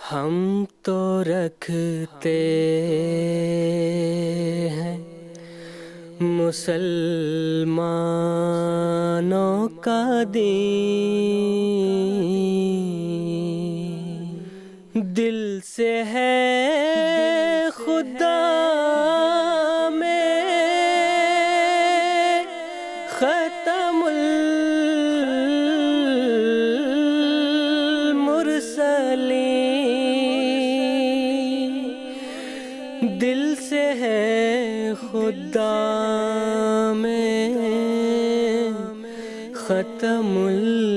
ہم تو رکھتے ہیں مسلمانوں کا دین، دل سے ہے خدا میں ختم المرسلین، دل سے ہے خدا میں ختم المرسلین،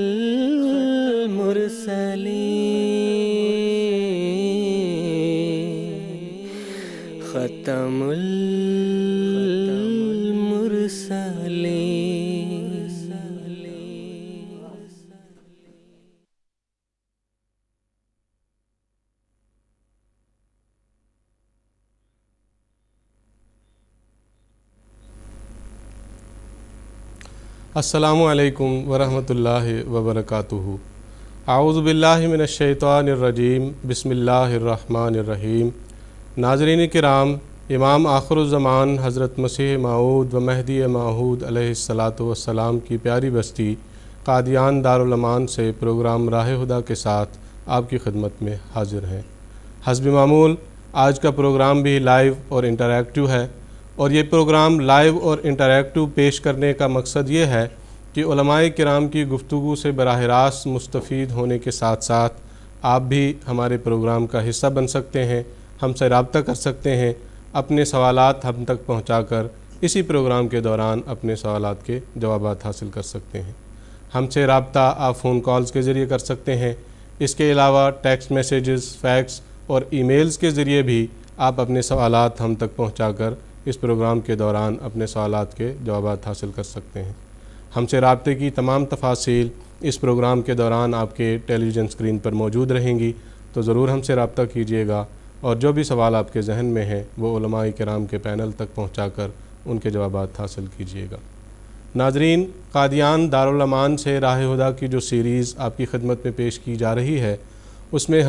ختم المرسلین۔ السلام علیکم ورحمۃ اللہ وبرکاتہ۔ اعوذ باللہ من الشیطان الرجیم، بسم اللہ الرحمن الرحیم۔ ناظرین کرام، امام آخر الزمان حضرت مسیح موعود و مہدی موعود علیہ السلام کی پیاری بستی قادیان دارالامان سے پروگرام راہ ہدیٰ کے ساتھ آپ کی خدمت میں حاضر ہیں۔ حسب معمول آج کا پروگرام بھی لائیو اور انٹریکٹیو ہے، اور یہ پروگرام لائیو اور انٹریکٹیو پیش کرنے کا مقصد یہ ہے کہ علماء کرام کی گفتگو سے براہ راست مستفید ہونے کے ساتھ ساتھ آپ بھی ہمارے پروگرام کا حصہ بن سکتے ہیں، ہم سے رابطہ کر سکتے ہیں، اپنے سوالات ہم تک پہنچا کر اسی پروگرام کے دوران اپنے سوالات کے جوابات حاصل کر سکتے ہیں۔ ہم سے رابطہ آپ فون کالز کے ذریعے کر سکتے ہیں، اس کے علاوہ ٹیکسٹ میسیجز، فیکس اور ای میلز کے ذریعے بھی آپ اپنے سوالات ہم تک پہنچا کر اس پروگرام کے دوران اپنے سوالات کے جوابات حاصل کر سکتے ہیں۔ ہم سے رابطے کی تمام تفاصیل اس پروگرام کے دوران آپ کے ٹیلی ویژن اسکرین پر موجود رہیں گی، تو ضرور ہم سے رابطہ کیجیے گا، اور جو بھی سوال آپ کے ذہن میں ہیں وہ علماء کرام کے پینل تک پہنچا کر ان کے جوابات حاصل کیجیے گا۔ ناظرین، قادیان دارالامان سے راہ ہدیٰ کی جو سیریز آپ کی خدمت میں پیش کی جا رہی ہے، اس میں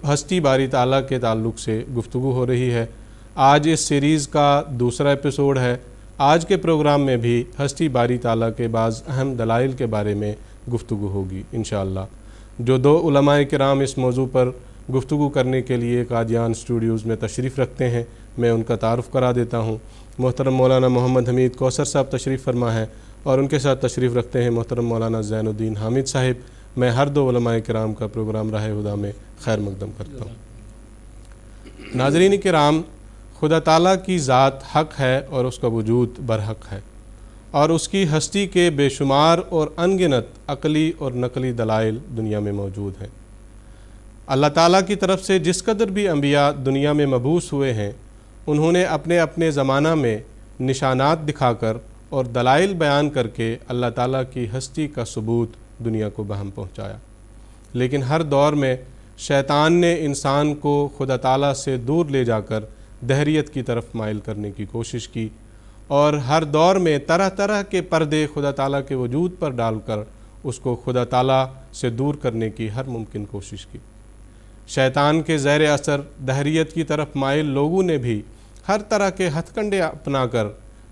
ہستی باری تعالیٰ کے تعلق سے گفتگو ہو رہی ہے۔ آج اس سیریز کا دوسرا ایپیسوڈ ہے۔ آج کے پروگرام میں بھی ہستی باری تعالیٰ کے بعض اہم دلائل کے بارے میں گفتگو ہوگی انشاءاللہ۔ جو دو علماء کرام اس موضوع پر گفتگو کرنے کے لیے قادیان اسٹوڈیوز میں تشریف رکھتے ہیں، میں ان کا تعارف کرا دیتا ہوں۔ محترم مولانا محمد حمید کوثر صاحب تشریف فرما ہے، اور ان کے ساتھ تشریف رکھتے ہیں محترم مولانا زین الدین حامد صاحب۔ میں ہر دو علماء کرام کا پروگرام راہ ہدیٰ میں خیر مقدم کرتا ہوں۔ ناظرین کرام، خدا تعالیٰ کی ذات حق ہے اور اس کا وجود برحق ہے، اور اس کی ہستی کے بے شمار اور انگنت عقلی اور نقلی دلائل دنیا میں موجود ہیں۔ اللہ تعالیٰ کی طرف سے جس قدر بھی انبیاء دنیا میں مبعوث ہوئے ہیں، انہوں نے اپنے اپنے زمانہ میں نشانات دکھا کر اور دلائل بیان کر کے اللہ تعالیٰ کی ہستی کا ثبوت دنیا کو بہم پہنچایا، لیکن ہر دور میں شیطان نے انسان کو خدا تعالیٰ سے دور لے جا کر دہریت کی طرف مائل کرنے کی کوشش کی، اور ہر دور میں طرح طرح کے پردے خدا تعالیٰ کے وجود پر ڈال کر اس کو خدا تعالیٰ سے دور کرنے کی ہر ممکن کوشش کی۔ شیطان کے زیر اثر دہریت کی طرف مائل لوگوں نے بھی ہر طرح کے ہتھ کنڈے اپنا کر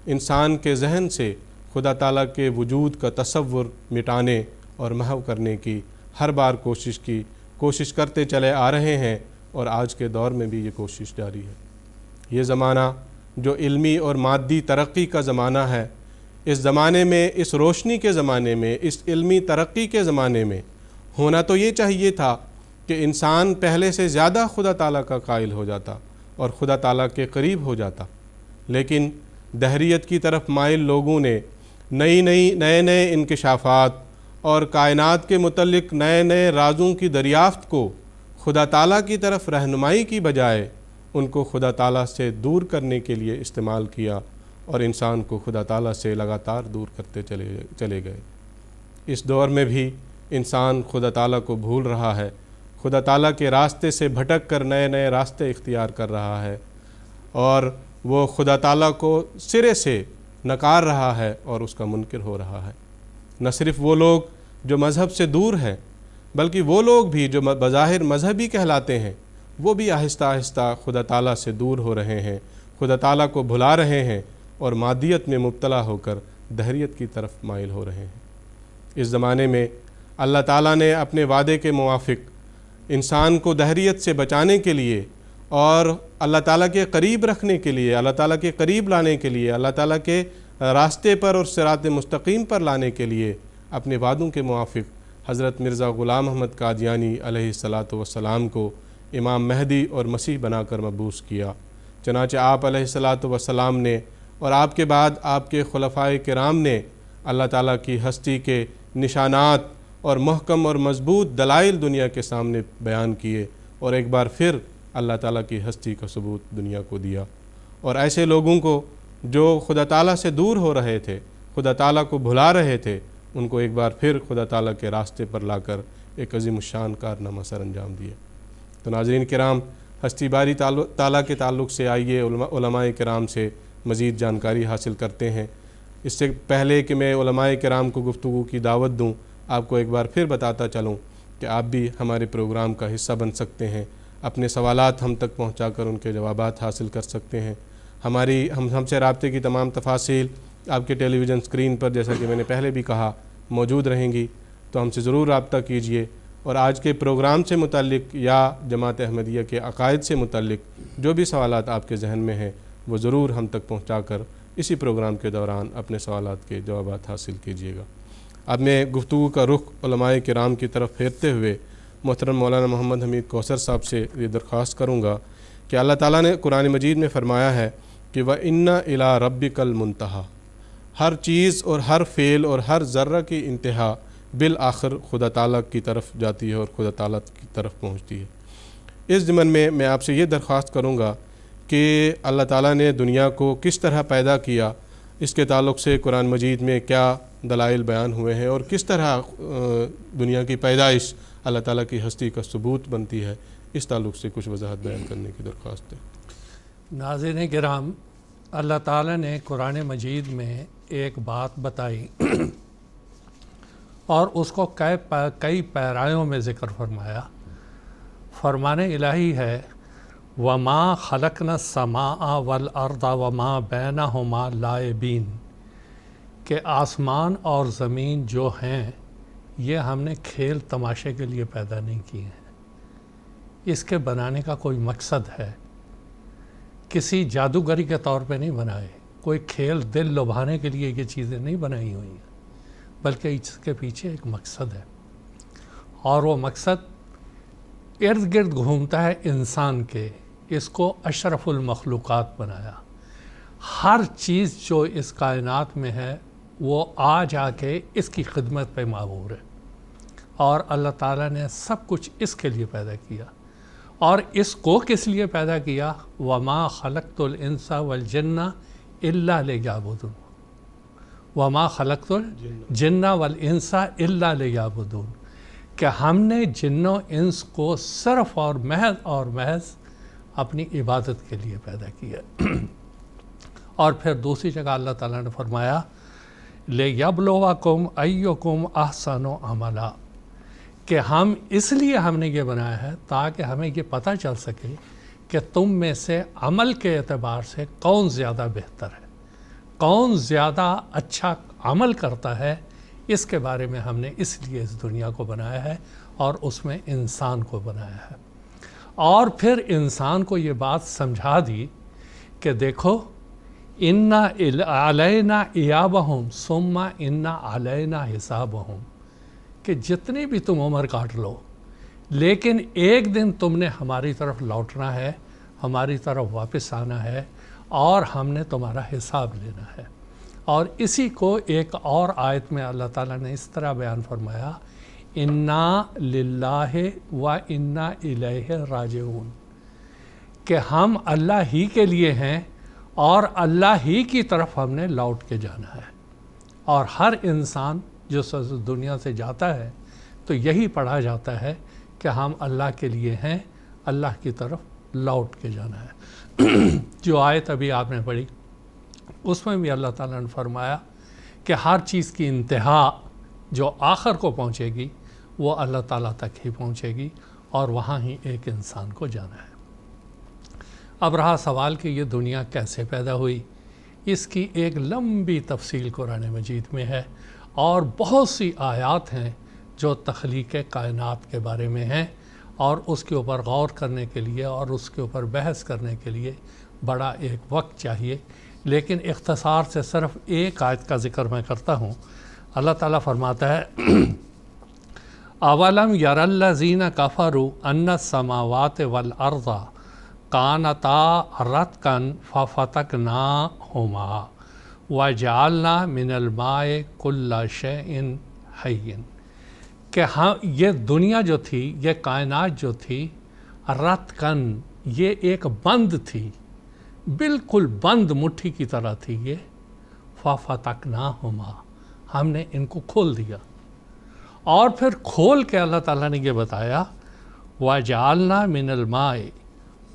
انسان کے ذہن سے خدا تعالیٰ کے وجود کا تصور مٹانے اور محو کرنے کی ہر بار کوشش کرتے چلے آ رہے ہیں، اور آج کے دور میں بھی یہ کوشش جاری ہے۔ یہ زمانہ جو علمی اور مادی ترقی کا زمانہ ہے، اس زمانے میں، اس روشنی کے زمانے میں، اس علمی ترقی کے زمانے میں ہونا تو یہ چاہیے تھا کہ انسان پہلے سے زیادہ خدا تعالیٰ کا قائل ہو جاتا اور خدا تعالیٰ کے قریب ہو جاتا، لیکن دہریت کی طرف مائل لوگوں نے نئے انکشافات اور کائنات کے متعلق نئے رازوں کی دریافت کو خدا تعالیٰ کی طرف رہنمائی کی بجائے ان کو خدا تعالیٰ سے دور کرنے کے لیے استعمال کیا، اور انسان کو خدا تعالیٰ سے لگاتار دور کرتے چلے گئے۔ اس دور میں بھی انسان خدا تعالیٰ کو بھول رہا ہے، خدا تعالیٰ کے راستے سے بھٹک کر نئے راستے اختیار کر رہا ہے، اور وہ خدا تعالیٰ کو سرے سے نکار رہا ہے اور اس کا منکر ہو رہا ہے۔ نہ صرف وہ لوگ جو مذہب سے دور ہیں، بلکہ وہ لوگ بھی جو بظاہر مذہبی کہلاتے ہیں، وہ بھی آہستہ آہستہ خدا تعالیٰ سے دور ہو رہے ہیں، خدا تعالیٰ کو بھلا رہے ہیں اور مادیت میں مبتلا ہو کر دہریت کی طرف مائل ہو رہے ہیں۔ اس زمانے میں اللہ تعالیٰ نے اپنے وعدے کے موافق انسان کو دہریت سے بچانے کے لیے اور اللہ تعالیٰ کے قریب رکھنے کے لیے، اللہ تعالیٰ کے قریب لانے کے لیے، اللہ تعالیٰ کے راستے پر اور صراط مستقیم پر لانے کے لیے اپنے وعدوں کے موافق حضرت مرزا غلام احمد قادیانی علیہ السلام کو امام مہدی اور مسیح بنا کر مبعوث کیا۔ چنانچہ آپ علیہ السلام نے اور آپ کے بعد آپ کے خلفائے کرام نے اللہ تعالیٰ کی ہستی کے نشانات اور محکم اور مضبوط دلائل دنیا کے سامنے بیان کیے، اور ایک بار پھر اللہ تعالیٰ کی ہستی کا ثبوت دنیا کو دیا۔ اور ایسے لوگوں کو جو خدا تعالیٰ سے دور ہو رہے تھے، خدا تعالیٰ کو بھلا رہے تھے، ان کو ایک بار پھر خدا تعالیٰ کے راستے پر لا کر ایک عظیم الشان کارنامہ سر انجام دیے۔ تو ناظرین کرام، ہستی باری تعالیٰ کے تعلق سے آئیے علماء کرام سے مزید جانکاری حاصل کرتے ہیں۔ اس سے پہلے کہ میں علماء کرام کو گفتگو کی دعوت دوں، آپ کو ایک بار پھر بتاتا چلوں کہ آپ بھی ہمارے پروگرام کا حصہ بن سکتے ہیں، اپنے سوالات ہم تک پہنچا کر ان کے جوابات حاصل کر سکتے ہیں۔ ہم سے رابطے کی تمام تفاصیل آپ کے ٹیلی ویژن اسکرین پر، جیسا کہ میں نے پہلے بھی کہا، موجود رہیں گی، تو ہم سے ضرور رابطہ کیجئے، اور آج کے پروگرام سے متعلق یا جماعت احمدیہ کے عقائد سے متعلق جو بھی سوالات آپ کے ذہن میں ہیں وہ ضرور ہم تک پہنچا کر اسی پروگرام کے دوران اپنے سوالات کے جوابات حاصل کیجیے گا۔ اب میں گفتگو کا رخ علماء کرام کی طرف پھیرتے ہوئے محترم مولانا محمد حمید کوثر صاحب سے یہ درخواست کروں گا کہ اللہ تعالیٰ نے قرآن مجید میں فرمایا ہے کہ وَإِنَّ إِلَىٰ رَبِّكَ الْمُنْتَهَىٰ، ہر چیز اور ہر فعل اور ہر ذرہ کی انتہا بالآخر خدا تعالیٰ کی طرف جاتی ہے اور خدا تعالیٰ کی طرف پہنچتی ہے۔ اس ضمن میں آپ سے یہ درخواست کروں گا کہ اللہ تعالیٰ نے دنیا کو کس طرح پیدا کیا، اس کے تعلق سے قرآن مجید میں کیا دلائل بیان ہوئے ہیں، اور کس طرح دنیا کی پیدائش اللہ تعالیٰ کی ہستی کا ثبوت بنتی ہے، اس تعلق سے کچھ وضاحت بیان کرنے کی درخواست ہے۔ ناظرین کرام، اللہ تعالیٰ نے قرآن مجید میں ایک بات بتائی اور اس کو کئی پیرایوں میں ذکر فرمایا۔ فرمان الہی ہے وَمَا خَلَقْنَا السَّمَاءَ وَالْأَرْضَ وَمَا بَيْنَهُمَا لَاعِبِينَ، کہ آسمان اور زمین جو ہیں یہ ہم نے کھیل تماشے کے لیے پیدا نہیں کیے ہیں، اس کے بنانے کا کوئی مقصد ہے، کسی جادوگری کے طور پہ نہیں بنائے، کوئی کھیل دل لبھانے کے لیے یہ چیزیں نہیں بنائی ہوئی ہیں، بلکہ اس کے پیچھے ایک مقصد ہے، اور وہ مقصد ارد گرد گھومتا ہے انسان کے۔ اس کو اشرف المخلوقات بنایا، ہر چیز جو اس کائنات میں ہے وہ آ جا کے اس کی خدمت پہ معمور ہے، اور اللہ تعالیٰ نے سب کچھ اس کے لیے پیدا کیا۔ اور اس کو کس لیے پیدا کیا؟ وَمَا خَلَقْتُ الْإِنسَ وَالْجِنَّ إِلَّا لِيَعْبُدُونَ، وَمَا خَلَقْتُ الْجِنَّ وَالْإِنسَ إِلَّا لِيَعْبُدُونَ، کہ ہم نے جن و انس کو صرف اور محض اپنی عبادت کے لیے پیدا کیا۔ اور پھر دوسری جگہ اللہ تعالیٰ نے فرمایا لِيَبْلُوَكُمْ أَيُّكُمْ أَحْسَنُ عَمَلًا، کہ اس لیے ہم نے یہ بنایا ہے تاکہ ہمیں یہ پتہ چل سکے کہ تم میں سے عمل کے اعتبار سے کون زیادہ بہتر ہے، کون زیادہ اچھا عمل کرتا ہے۔ اس کے بارے میں ہم نے اس لیے اس دنیا کو بنایا ہے اور اس میں انسان کو بنایا ہے۔ اور پھر انسان کو یہ بات سمجھا دی کہ دیکھو اِنَّ عَلَيْنَا إِيَابَهُمْ ثُمَّ إِنَّ عَلَيْنَا حِسَابَهُمْ، کہ جتنی بھی تم عمر کاٹ لو لیکن ایک دن تم نے ہماری طرف لوٹنا ہے، ہماری طرف واپس آنا ہے، اور ہم نے تمہارا حساب لینا ہے۔ اور اسی کو ایک اور آیت میں اللہ تعالیٰ نے اس طرح بیان فرمایا اِنَّا لِلَّهِ وَإِنَّا إِلَيْهِ راجعون، کہ ہم اللہ ہی کے لیے ہیں اور اللہ ہی کی طرف ہم نے لوٹ کے جانا ہے۔ اور ہر انسان جو دنیا سے جاتا ہے تو یہی پڑھا جاتا ہے کہ ہم اللہ کے لیے ہیں، اللہ کی طرف لوٹ کے جانا ہے۔ جو آیت ابھی آپ نے پڑھی اس میں بھی اللہ تعالیٰ نے فرمایا کہ ہر چیز کی انتہا جو آخر کو پہنچے گی وہ اللہ تعالیٰ تک ہی پہنچے گی، اور وہاں ہی ایک انسان کو جانا ہے۔ اب رہا سوال کہ یہ دنیا کیسے پیدا ہوئی، اس کی ایک لمبی تفصیل قرآن مجید میں ہے، اور بہت سی آیات ہیں جو تخلیق کائنات کے بارے میں ہیں، اور اس کے اوپر غور کرنے کے لیے اور اس کے اوپر بحث کرنے کے لیے بڑا ایک وقت چاہیے، لیکن اختصار سے صرف ایک آیت کا ذکر میں کرتا ہوں۔ اللہ تعالیٰ فرماتا ہے اولم یر الذین کفروا ان السماوات والارض کانتا رتقا ففتقناہما وجعلنا من الماء کل شیء حی، کہ یہ دنیا جو تھی، یہ کائنات جو تھی، رتقاً یہ ایک بند تھی، بالکل بند مٹھی کی طرح تھی یہ، ففتقناہما ہم نے ان کو کھول دیا، اور پھر کھول کے اللہ تعالیٰ نے یہ بتایا وَجَعَلْنَا مِنَ الْمَاءِ،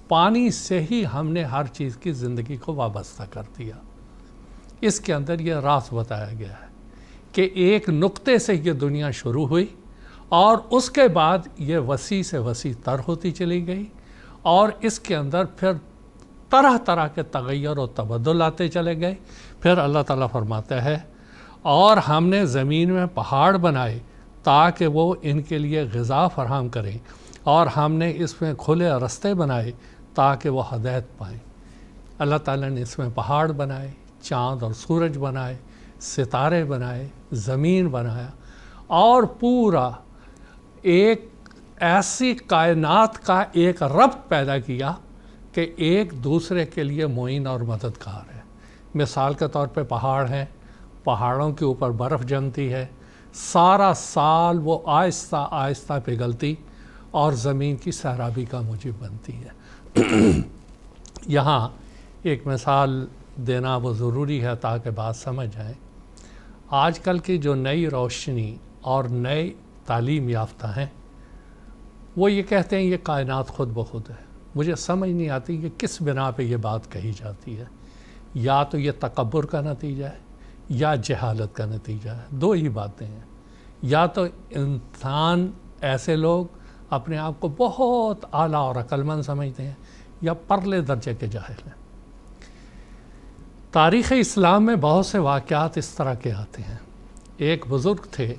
پانی سے ہی ہم نے ہر چیز کی زندگی کو وابستہ کر دیا۔ اس کے اندر یہ راز بتایا گیا ہے کہ ایک نقطے سے یہ دنیا شروع ہوئی، اور اس کے بعد یہ وسیع سے وسیع تر ہوتی چلی گئی، اور اس کے اندر پھر طرح طرح کے تغیر و تبدل آتے چلے گئے۔ پھر اللہ تعالیٰ فرماتا ہے اور ہم نے زمین میں پہاڑ بنائے تاکہ وہ ان کے لیے غذا فراہم کریں، اور ہم نے اس میں کھلے رستے بنائے تاکہ وہ ہدایت پائیں۔ اللہ تعالیٰ نے اس میں پہاڑ بنائے، چاند اور سورج بنائے، ستارے بنائے، زمین بنایا، اور پورا ایک ایسی کائنات کا ایک ربط پیدا کیا کہ ایک دوسرے کے لیے معین اور مددگار ہے۔ مثال کے طور پہ پہاڑ ہیں، پہاڑوں کے اوپر برف جمتی ہے، سارا سال وہ آہستہ آہستہ پگھلتی اور زمین کی سیرابی کا موجب بنتی ہے۔ یہاں ایک مثال دینا وہ ضروری ہے تاکہ بات سمجھ آئے۔ آج کل کی جو نئی روشنی اور نئے تعلیم یافتہ ہیں، وہ یہ کہتے ہیں یہ کائنات خود بخود ہے۔ مجھے سمجھ نہیں آتی کہ کس بنا پہ یہ بات کہی جاتی ہے۔ یا تو یہ تکبر کا نتیجہ ہے یا جہالت کا نتیجہ ہے، دو ہی باتیں ہیں۔ یا تو انسان، ایسے لوگ اپنے آپ کو بہت اعلیٰ اور عقل مند سمجھتے ہیں، یا پرلے درجے کے جاہل ہیں۔ تاریخ اسلام میں بہت سے واقعات اس طرح کے آتے ہیں۔ ایک بزرگ تھے،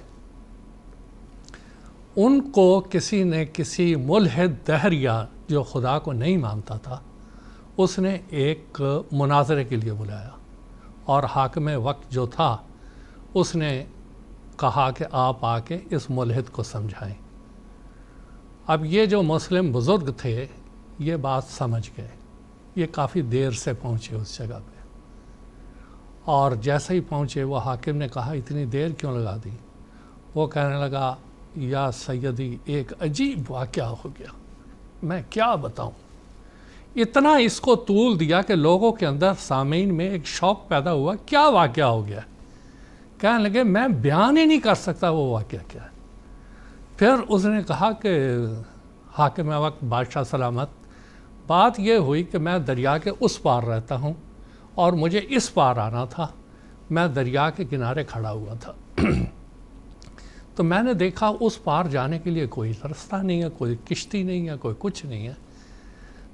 ان کو کسی نے کسی ملحد دہریہ جو خدا کو نہیں مانتا تھا، اس نے ایک مناظرے کے لیے بلایا، اور حاکم وقت جو تھا اس نے کہا کہ آپ آ کے اس ملحد کو سمجھائیں۔ اب یہ جو مسلم بزرگ تھے یہ بات سمجھ گئے، یہ کافی دیر سے پہنچے اس جگہ پہ، اور جیسے ہی پہنچے وہ حاکم نے کہا اتنی دیر کیوں لگا دی؟ وہ کہنے لگا یا سیدی ایک عجیب واقعہ ہو گیا، میں کیا بتاؤں۔ اتنا اس کو طول دیا کہ لوگوں کے اندر سامعین میں ایک شوق پیدا ہوا، کیا واقعہ ہو گیا؟ کہنے لگے میں بیان ہی نہیں کر سکتا وہ واقعہ کیا ہے۔ پھر اس نے کہا کہ حاکم وقت بادشاہ سلامت، بات یہ ہوئی کہ میں دریا کے اس پار رہتا ہوں اور مجھے اس پار آنا تھا، میں دریا کے کنارے کھڑا ہوا تھا، تو میں نے دیکھا اس پار جانے کے لیے کوئی رستہ نہیں ہے، کوئی کشتی نہیں ہے، کوئی کچھ نہیں ہے۔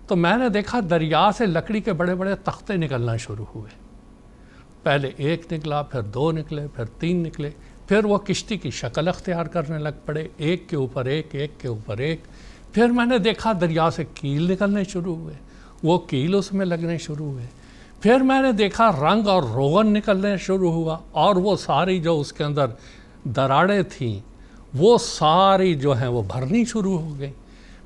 تو میں نے دیکھا دریا سے لکڑی کے بڑے بڑے تختے نکلنا شروع ہوئے، پہلے ایک نکلا، پھر دو نکلے، پھر تین نکلے، پھر وہ کشتی کی شکل اختیار کرنے لگ پڑے، ایک کے اوپر ایک، ایک کے اوپر ایک۔ پھر میں نے دیکھا دریا سے کیل نکلنے شروع ہوئے، وہ کیل اس میں لگنے شروع ہوئے۔ پھر میں نے دیکھا رنگ اور روغن نکلنے شروع ہوا، اور وہ ساری جو اس کے اندر دراڑیں تھیں وہ ساری جو ہیں وہ بھرنی شروع ہو گئی۔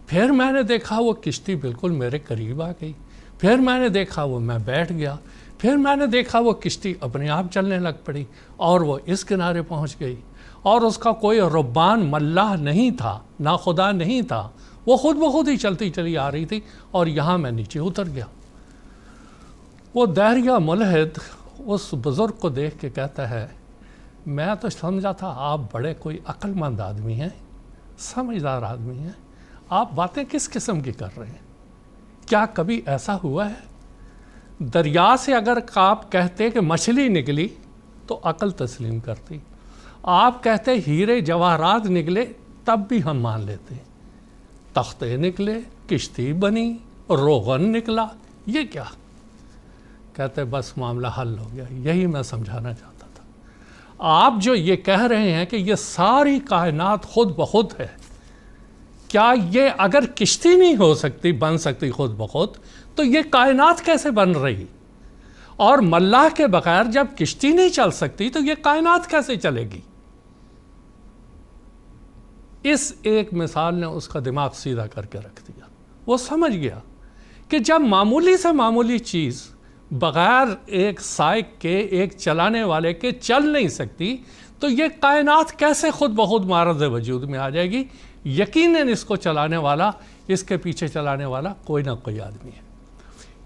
پھر میں نے دیکھا وہ کشتی بالکل میرے قریب آ گئی، پھر میں نے دیکھا وہ میں بیٹھ گیا، پھر میں نے دیکھا وہ کشتی اپنے آپ چلنے لگ پڑی اور وہ اس کنارے پہنچ گئی، اور اس کا کوئی ربان ملاح نہیں تھا، نہ خدا نہیں تھا، وہ خود بخود ہی چلتی چلی آ رہی تھی، اور یہاں میں نیچے اتر گیا۔ وہ دہریہ ملحد اس بزرگ کو دیکھ کے کہتا ہے میں تو سمجھا تھا آپ بڑے کوئی عقل مند آدمی ہیں، سمجھدار آدمی ہیں، آپ باتیں کس قسم کی کر رہے ہیں؟ کیا کبھی ایسا ہوا ہے دریا سے اگر آپ کہتے کہ مچھلی نکلی تو عقل تسلیم کرتی، آپ کہتے ہیرے جواہرات نکلے تب بھی ہم مان لیتے، تختے نکلے، کشتی بنی، روغن نکلا، یہ کیا؟ کہتے بس معاملہ حل ہو گیا۔ یہی میں سمجھانا چاہتا تھا۔ آپ جو یہ کہہ رہے ہیں کہ یہ ساری کائنات خود بخود ہے، کیا یہ اگر کشتی نہیں ہو سکتی، بن سکتی خود بخود، تو یہ کائنات کیسے بن رہی؟ اور ملاح کے بغیر جب کشتی نہیں چل سکتی تو یہ کائنات کیسے چلے گی؟ اس ایک مثال نے اس کا دماغ سیدھا کر کے رکھ دیا۔ وہ سمجھ گیا کہ جب معمولی سے معمولی چیز بغیر ایک سائیک کے، ایک چلانے والے کے چل نہیں سکتی، تو یہ کائنات کیسے خود بخود معرض وجود میں آ جائے گی؟ یقیناً اس کو چلانے والا، اس کے پیچھے چلانے والا کوئی نہ کوئی آدمی ہے۔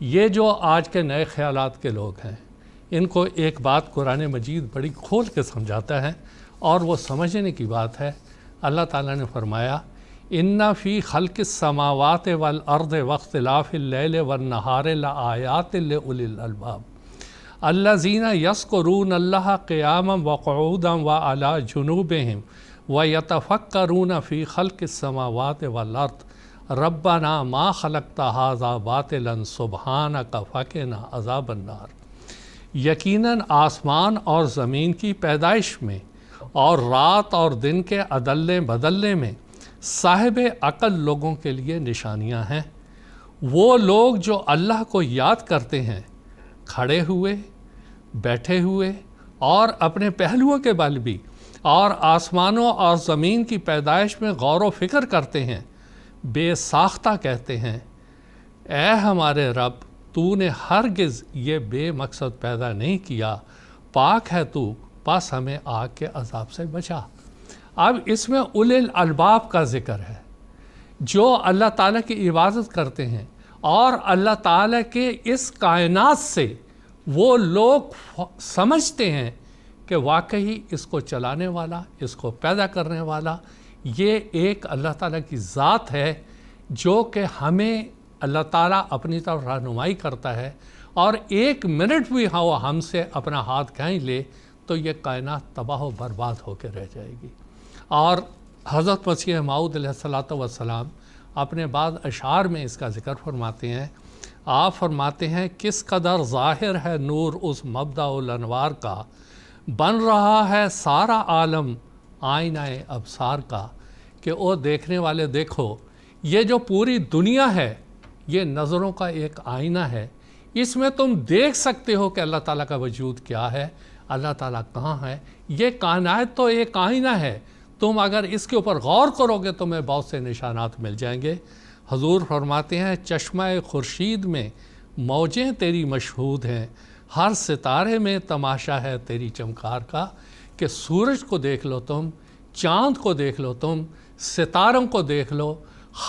یہ جو آج کے نئے خیالات کے لوگ ہیں، ان کو ایک بات قرآن مجید بڑی کھول کے سمجھاتا ہے، اور وہ سمجھنے کی بات ہے۔ اللہ تعالیٰ نے فرمایا اِنَّ فِي خَلْقِ السَّمَاوَاتِ وَالْأَرْضِ وَاخْتِلَافِ اللَّيْلِ وَالنَّهَارِ لَآيَاتٍ لِأُولِي الْأَلْبَابِ الَّذِينَ يَذْكُرُونَ اللَّهَ قِيَامًا وَقُعُودًا وَعَلَى جُنُوبِهِمْ وَيَتَفَكَّرُونَ فِي خَلْقِ السَّمَاوَاتِ وَالْأَرْضِ رَبَّنَا مَا خَلَقْتَ هَذَا بَاطِلًا سُبْحَانَكَ فَقِنَا عَذَابَ النَّارِ۔ یقیناً آسمان اور زمین کی پیدائش میں اور رات اور دن کے عدلنے بدلنے میں صاحب عقل لوگوں کے لیے نشانیاں ہیں۔ وہ لوگ جو اللہ کو یاد کرتے ہیں، کھڑے ہوئے، بیٹھے ہوئے اور اپنے پہلوؤں کے بل بھی، اور آسمانوں اور زمین کی پیدائش میں غور و فکر کرتے ہیں، بے ساختہ کہتے ہیں اے ہمارے رب، تو نے ہرگز یہ بے مقصد پیدا نہیں کیا، پاک ہے تو، بس ہمیں آگ کے عذاب سے بچا۔ اب اس میں اولی الالباب کا ذکر ہے، جو اللہ تعالیٰ کی عبادت کرتے ہیں، اور اللہ تعالیٰ کے اس کائنات سے وہ لوگ سمجھتے ہیں کہ واقعی اس کو چلانے والا، اس کو پیدا کرنے والا یہ ایک اللہ تعالیٰ کی ذات ہے، جو کہ ہمیں اللہ تعالیٰ اپنی طرف رہنمائی کرتا ہے، اور ایک منٹ بھی ہم سے اپنا ہاتھ کہیں لے تو یہ کائنات تباہ و برباد ہو کے رہ جائے گی۔ اور حضرت مسیح موعود علیہ السلام اپنے بعض اشعار میں اس کا ذکر فرماتے ہیں۔ آپ فرماتے ہیں کس قدر ظاہر ہے نور اس مبدأ الانوار کا، بن رہا ہے سارا عالم آئینہ ابصار کا، کہ او دیکھنے والے دیکھو، یہ جو پوری دنیا ہے یہ نظروں کا ایک آئینہ ہے، اس میں تم دیکھ سکتے ہو کہ اللہ تعالیٰ کا وجود کیا ہے، اللہ تعالیٰ کہاں ہے۔ یہ کائنات تو ایک آئینہ ہے، تم اگر اس کے اوپر غور کرو گے تمہیں بہت سے نشانات مل جائیں گے۔ حضور فرماتے ہیں چشمہ خورشید میں موجیں تیری مشہود ہیں، ہر ستارے میں تماشا ہے تیری چمکار کا، کہ سورج کو دیکھ لو تم، چاند کو دیکھ لو تم، ستاروں کو دیکھ لو،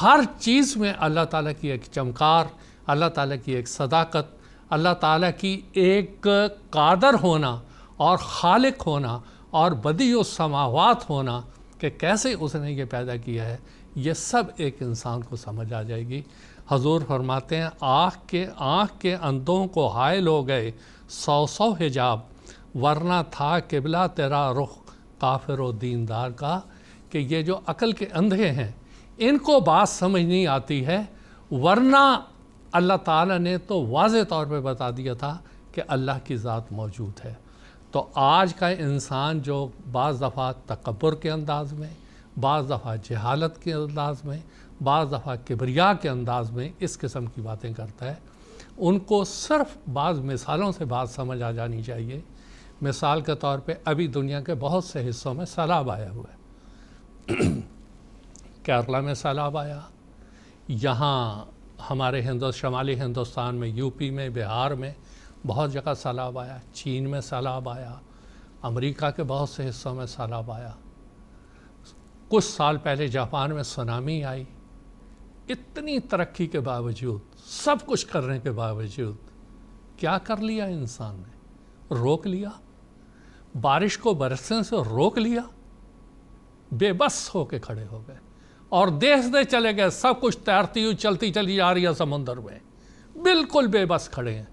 ہر چیز میں اللہ تعالیٰ کی ایک چمکار، اللہ تعالیٰ کی ایک صداقت، اللہ تعالیٰ کی ایک قادر ہونا اور خالق ہونا اور بدیع السماوات ہونا، کہ کیسے اس نے یہ پیدا کیا ہے، یہ سب ایک انسان کو سمجھ آ جائے گی۔ حضور فرماتے ہیں آنکھ کے اندھوں کو حائل ہو گئے 100 حجاب، ورنہ تھا قبلہ تیرا رخ کافر و دیندار کا، کہ یہ جو عقل کے اندھے ہیں ان کو بات سمجھ نہیں آتی ہے، ورنہ اللہ تعالیٰ نے تو واضح طور پہ بتا دیا تھا کہ اللہ کی ذات موجود ہے۔ تو آج کا انسان جو بعض دفعہ تکبر کے انداز میں، بعض دفعہ جہالت کے انداز میں، بعض دفعہ کبریا کے انداز میں اس قسم کی باتیں کرتا ہے، ان کو صرف بعض مثالوں سے بات سمجھ آ جانی چاہیے۔ مثال کے طور پہ ابھی دنیا کے بہت سے حصوں میں سیلاب آیا ہوا ہے۔ کیرلا میں سیلاب آیا، یہاں ہمارے شمالی ہندوستان میں، یو پی میں، بہار میں بہت جگہ سیلاب آیا، چین میں سیلاب آیا، امریکہ کے بہت سے حصوں میں سیلاب آیا، کچھ سال پہلے جاپان میں سونامی آئی۔ اتنی ترقی کے باوجود، سب کچھ کرنے کے باوجود کیا کر لیا انسان نے؟ روک لیا، بارش کو برسنے سے روک لیا، بے بس ہو کے کھڑے ہو گئے اور دیکھتے چلے گئے، سب کچھ تیرتی ہوئی چلتی چلی جا رہی ہے سمندر میں، بالکل بے بس کھڑے ہیں۔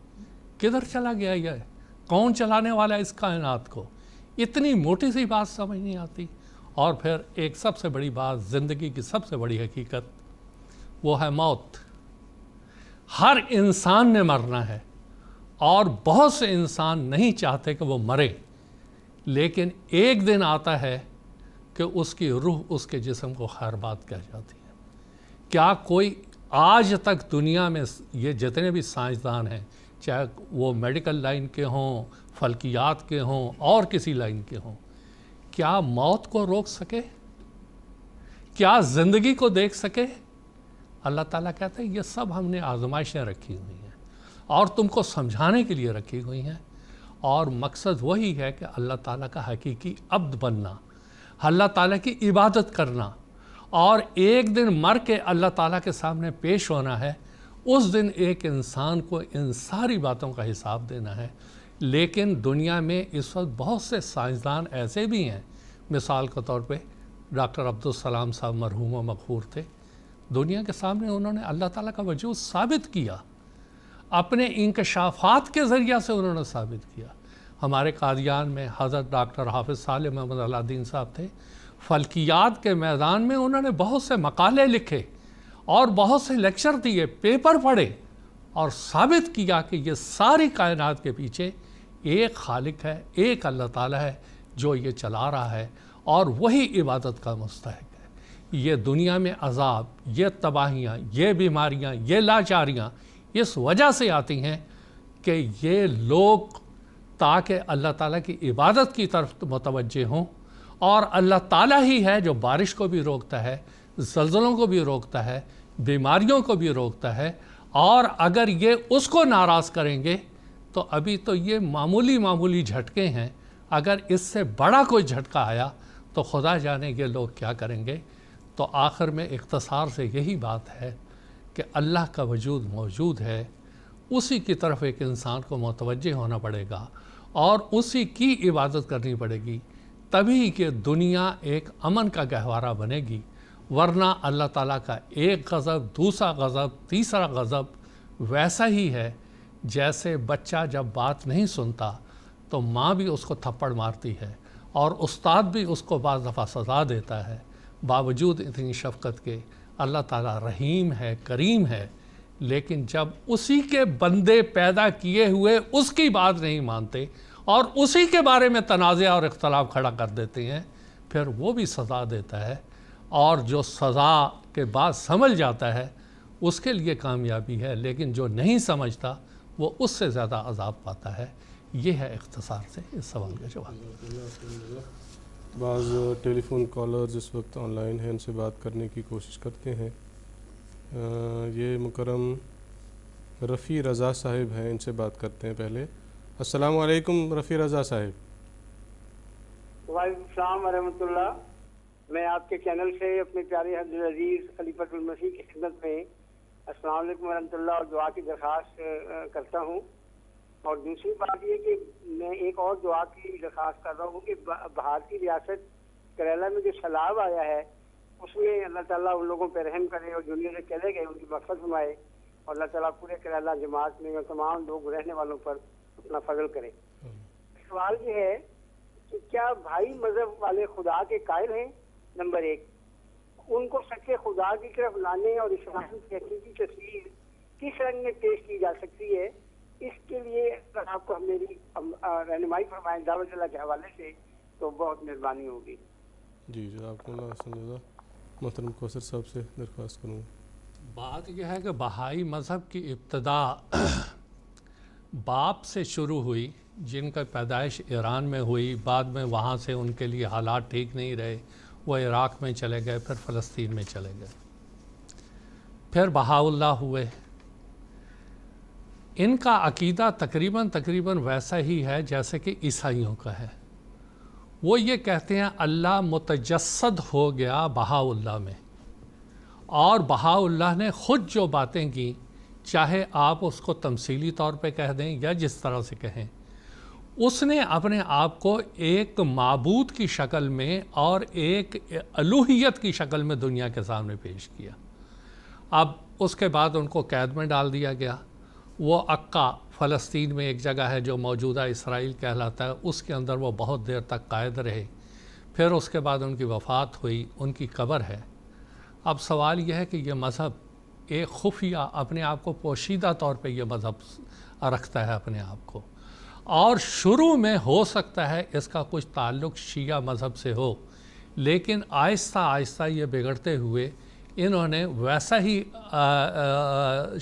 کدھر چلا گیا یہ؟ کون چلانے والا ہے اس کائنات کو؟ اتنی موٹی سی بات سمجھ نہیں آتی۔ اور پھر ایک سب سے بڑی بات، زندگی کی سب سے بڑی حقیقت، وہ ہے موت۔ ہر انسان نے مرنا ہے، اور بہت سے انسان نہیں چاہتے کہ وہ مرے، لیکن ایک دن آتا ہے کہ اس کی روح اس کے جسم کو خیرباد کہہ جاتی ہے۔ کیا کوئی آج تک دنیا میں یہ جتنے بھی سائنسدان ہیں، چاہے وہ میڈیکل لائن کے ہوں، فلکیات کے ہوں، اور کسی لائن کے ہوں، کیا موت کو روک سکے؟ کیا زندگی کو دیکھ سکے؟ اللہ تعالیٰ کہتا ہے یہ سب ہم نے آزمائشیں رکھی ہوئی ہیں اور تم کو سمجھانے کے لیے رکھی ہوئی ہیں، اور مقصد وہی ہے کہ اللہ تعالیٰ کا حقیقی عبد بننا، اللہ تعالیٰ کی عبادت کرنا، اور ایک دن مر کے اللہ تعالیٰ کے سامنے پیش ہونا ہے۔ اس دن ایک انسان کو ان ساری باتوں کا حساب دینا ہے۔ لیکن دنیا میں اس وقت بہت سے سائنسدان ایسے بھی ہیں، مثال کے طور پہ ڈاکٹر عبدالسلام صاحب مرحوم و مغفور تھے، دنیا کے سامنے انہوں نے اللہ تعالیٰ کا وجود ثابت کیا، اپنے انکشافات کے ذریعہ سے انہوں نے ثابت کیا۔ ہمارے قادیان میں حضرت ڈاکٹر حافظ صالح محمد علاء الدین صاحب تھے، فلکیات کے میدان میں انہوں نے بہت سے مقالے لکھے اور بہت سے لیکچر دیے، پیپر پڑھے، اور ثابت کیا کہ یہ ساری کائنات کے پیچھے ایک خالق ہے، ایک اللہ تعالیٰ ہے جو یہ چلا رہا ہے، اور وہی عبادت کا مستحق ہے۔ یہ دنیا میں عذاب، یہ تباہیاں، یہ بیماریاں، یہ لاچاریاں اس وجہ سے آتی ہیں کہ یہ لوگ تاکہ اللہ تعالیٰ کی عبادت کی طرف متوجہ ہوں، اور اللہ تعالیٰ ہی ہے جو بارش کو بھی روکتا ہے، زلزلوں کو بھی روکتا ہے، بیماریوں کو بھی روکتا ہے، اور اگر یہ اس کو ناراض کریں گے تو ابھی تو یہ معمولی جھٹکے ہیں، اگر اس سے بڑا کوئی جھٹکا آیا تو خدا جانے یہ لوگ کیا کریں گے۔ تو آخر میں اختصار سے یہی بات ہے کہ اللہ کا وجود موجود ہے، اسی کی طرف ایک انسان کو متوجہ ہونا پڑے گا اور اسی کی عبادت کرنی پڑے گی، تبھی کہ دنیا ایک امن کا گہوارہ بنے گی، ورنہ اللہ تعالیٰ کا ایک غضب، دوسرا غضب، تیسرا غضب ویسا ہی ہے جیسے بچہ جب بات نہیں سنتا تو ماں بھی اس کو تھپڑ مارتی ہے اور استاد بھی اس کو بعض دفعہ سزا دیتا ہے۔ باوجود اتنی شفقت کے اللہ تعالیٰ رحیم ہے، کریم ہے، لیکن جب اسی کے بندے پیدا کیے ہوئے اس کی بات نہیں مانتے اور اسی کے بارے میں تنازع اور اختلاف کھڑا کر دیتے ہیں، پھر وہ بھی سزا دیتا ہے، اور جو سزا کے بعد سمجھ جاتا ہے اس کے لیے کامیابی ہے، لیکن جو نہیں سمجھتا وہ اس سے زیادہ عذاب پاتا ہے۔ یہ ہے اختصار سے اس سوال کا جواب۔ بعض ٹیلی فون کالرز اس وقت آن لائن ہیں، ان سے بات کرنے کی کوشش کرتے ہیں۔ یہ مکرم رفیع رضا صاحب ہیں، ان سے بات کرتے ہیں پہلے۔ السلام علیکم رفیع رضا صاحب۔ وعلیکم السلام ورحمۃ اللہ۔ میں آپ کے چینل سے اپنے پیارے عبدالعزیز خلیفۃ المسیح کی خدمت میں السلام علیکم ورحمۃ اللہ اور دعا کی درخواست کرتا ہوں، اور دوسری بات یہ کہ میں ایک اور دعا کی درخواست کر رہا ہوں کہ بھارتی ریاست کیرالہ میں جو سیلاب آیا ہے اس میں اللہ تعالیٰ ان لوگوں پہ رحم کرے، اور دنیا سے چلے گئے ان کی مغفرت فرمائے، اور اللہ تعالیٰ پورے کیرالہ جماعت میں اور تمام لوگ رہنے والوں پر اپنا فضل کرے۔ سوال یہ ہے کہ کیا بھائی مذہب والے خدا کے قائل ہیں؟ نمبر ایک، ان کو سچے خدا کی طرف لانے اور اسلام کی حقیقی تصویر کس رنگ میں پیش کی جا سکتی ہے، اس کے لیے اگر آپ کو میری رہنمائی فرمائیں دعوت اللہ کے حوالے سے تو بہت مہربانی ہوگی۔ جی جزاک اللہ حسن جزا۔ محترم کوثر صاحب سے درخواست کروں گا۔ بات یہ ہے کہ بہائی مذہب کی ابتدا باپ سے شروع ہوئی، جن کا پیدائش ایران میں ہوئی، بعد میں وہاں سے ان کے لیے حالات ٹھیک نہیں رہے، وہ عراق میں چلے گئے، پھر فلسطین میں چلے گئے، پھر بہاء اللہ ہوئے۔ ان کا عقیدہ تقریباً ویسا ہی ہے جیسے کہ عیسائیوں کا ہے۔ وہ یہ کہتے ہیں اللہ متجسد ہو گیا بہاء اللہ میں، اور بہاء اللہ نے خود جو باتیں کی، چاہے آپ اس کو تمثیلی طور پہ کہہ دیں یا جس طرح سے کہیں، اس نے اپنے آپ کو ایک معبود کی شکل میں اور ایک الوہیت کی شکل میں دنیا کے سامنے پیش کیا۔ اب اس کے بعد ان کو قید میں ڈال دیا گیا۔ وہ عکا فلسطین میں ایک جگہ ہے جو موجودہ اسرائیل کہلاتا ہے، اس کے اندر وہ بہت دیر تک قائد رہے، پھر اس کے بعد ان کی وفات ہوئی، ان کی قبر ہے۔ اب سوال یہ ہے کہ یہ مذہب ایک خفیہ اپنے آپ کو پوشیدہ طور پہ یہ مذہب رکھتا ہے اپنے آپ کو، اور شروع میں ہو سکتا ہے اس کا کچھ تعلق شیعہ مذہب سے ہو، لیکن آہستہ آہستہ یہ بگڑتے ہوئے انہوں نے ویسا ہی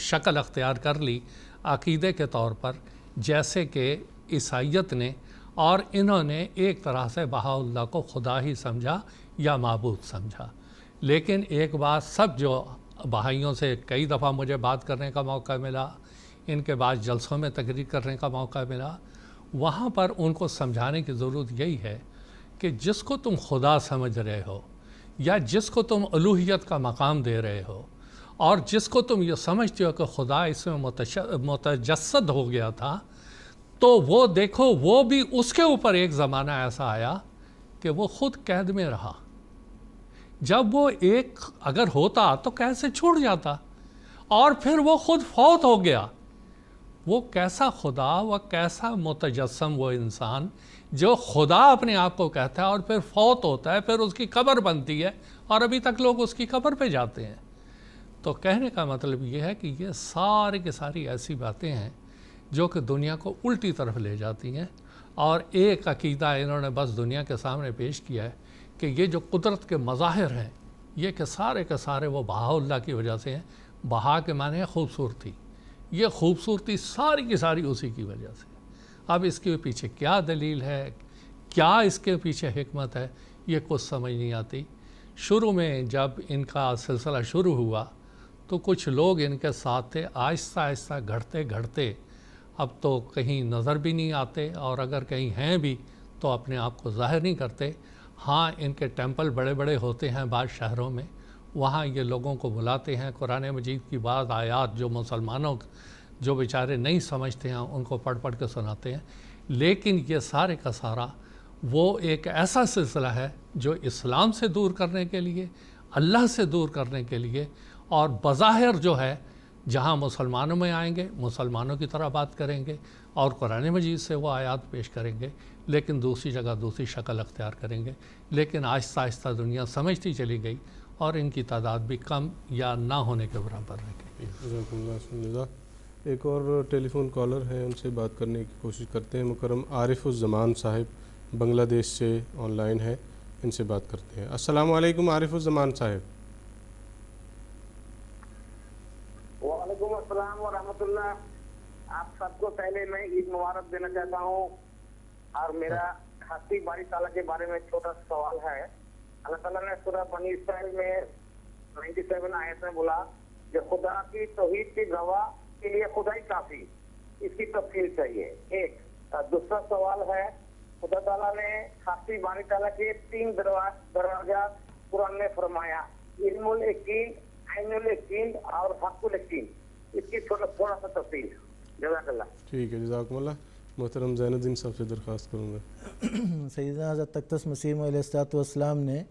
شکل اختیار کر لی عقیدے کے طور پر جیسے کہ عیسائیت نے، اور انہوں نے ایک طرح سے بہاءاللہ کو خدا ہی سمجھا یا معبود سمجھا۔ لیکن ایک بات سب جو بہائیوں سے کئی دفعہ مجھے بات کرنے کا موقع ملا، ان کے بعد جلسوں میں تقریر کرنے کا موقع ملا، وہاں پر ان کو سمجھانے کی ضرورت یہی ہے کہ جس کو تم خدا سمجھ رہے ہو یا جس کو تم الوہیت کا مقام دے رہے ہو اور جس کو تم یہ سمجھتے ہو کہ خدا اس میں متجسد ہو گیا تھا، تو وہ دیکھو وہ بھی اس کے اوپر ایک زمانہ ایسا آیا کہ وہ خود قید میں رہا۔ جب وہ ایک اگر ہوتا تو کیسے چھوٹ جاتا، اور پھر وہ خود فوت ہو گیا۔ وہ کیسا خدا، وہ کیسا متجسم وہ انسان جو خدا اپنے آپ کو کہتا ہے اور پھر فوت ہوتا ہے، پھر اس کی قبر بنتی ہے اور ابھی تک لوگ اس کی قبر پہ جاتے ہیں۔ تو کہنے کا مطلب یہ ہے کہ یہ ساری کی ساری ایسی باتیں ہیں جو کہ دنیا کو الٹی طرف لے جاتی ہیں، اور ایک عقیدہ انہوں نے بس دنیا کے سامنے پیش کیا ہے کہ یہ جو قدرت کے مظاہر ہیں یہ کہ سارے کے سارے وہ بہاءاللہ کی وجہ سے ہیں۔ بہا کے معنی ہے خوبصورتی، یہ خوبصورتی ساری کی ساری اسی کی وجہ سے۔ اب اس کے پیچھے کیا دلیل ہے، کیا اس کے پیچھے حکمت ہے، یہ کچھ سمجھ نہیں آتی۔ شروع میں جب ان کا سلسلہ شروع ہوا تو کچھ لوگ ان کے ساتھ تھے، آہستہ آہستہ گھڑتے گھڑتے اب تو کہیں نظر بھی نہیں آتے، اور اگر کہیں ہیں بھی تو اپنے آپ کو ظاہر نہیں کرتے۔ ہاں ان کے ٹیمپل بڑے بڑے ہوتے ہیں بعض شہروں میں، وہاں یہ لوگوں کو بلاتے ہیں، قرآن مجید کی بعض آیات جو مسلمانوں جو بیچارے نہیں سمجھتے ہیں ان کو پڑھ پڑھ کے سناتے ہیں، لیکن یہ سارے کا سارا وہ ایک ایسا سلسلہ ہے جو اسلام سے دور کرنے کے لیے، اللہ سے دور کرنے کے لیے، اور بظاہر جو ہے جہاں مسلمانوں میں آئیں گے مسلمانوں کی طرح بات کریں گے اور قرآن مجید سے وہ آیات پیش کریں گے، لیکن دوسری جگہ دوسری شکل اختیار کریں گے۔ لیکن آہستہ آہستہ دنیا سمجھتی چلی گئی اور ان کی تعداد بھی کم یا نہ ہونے کے برابر رہ گئی۔ ایک اور ٹیلی فون کالر ہیں، ان سے بات کرنے کی کوشش کرتے ہیں۔ مکرم عارف الزمان صاحب بنگلہ دیش سے آن لائن ہیں، ان سے بات کرتے ہیں۔ السلام علیکم عارف الزمان صاحب۔ وعلیکم السلام ورحمۃ اللہ۔ آپ سب کو پہلے میں عید مبارک دینا چاہتا ہوں، اور میرا ہستی باری تعالیٰ کے بارے میں چھوٹا سا سوال ہے۔ اللہ تعالیٰ نے سورہ بنی اسرائیل میں 97 آیت میں بولا کہ خدا کی توحید کی گواہ کے لیے خدا ہی کافی، اس کی تفصیل چاہیے۔ ایک دوسرا سوال ہے، خدا تعالیٰ نے ہستی باری تعالیٰ کے 3 دروازات قرآن میں فرمایا، علم الیقین، عین الیقین اور حق الیقین، اس کی تھوڑا سا تفصیل۔ جزاک اللہ۔ ٹھیک ہے، جزاکم اللہ۔ محترم زین الدین صاحب سے درخواست کروں گا۔ سیدنا حضرت اقدس مسیح علیہ السلام نے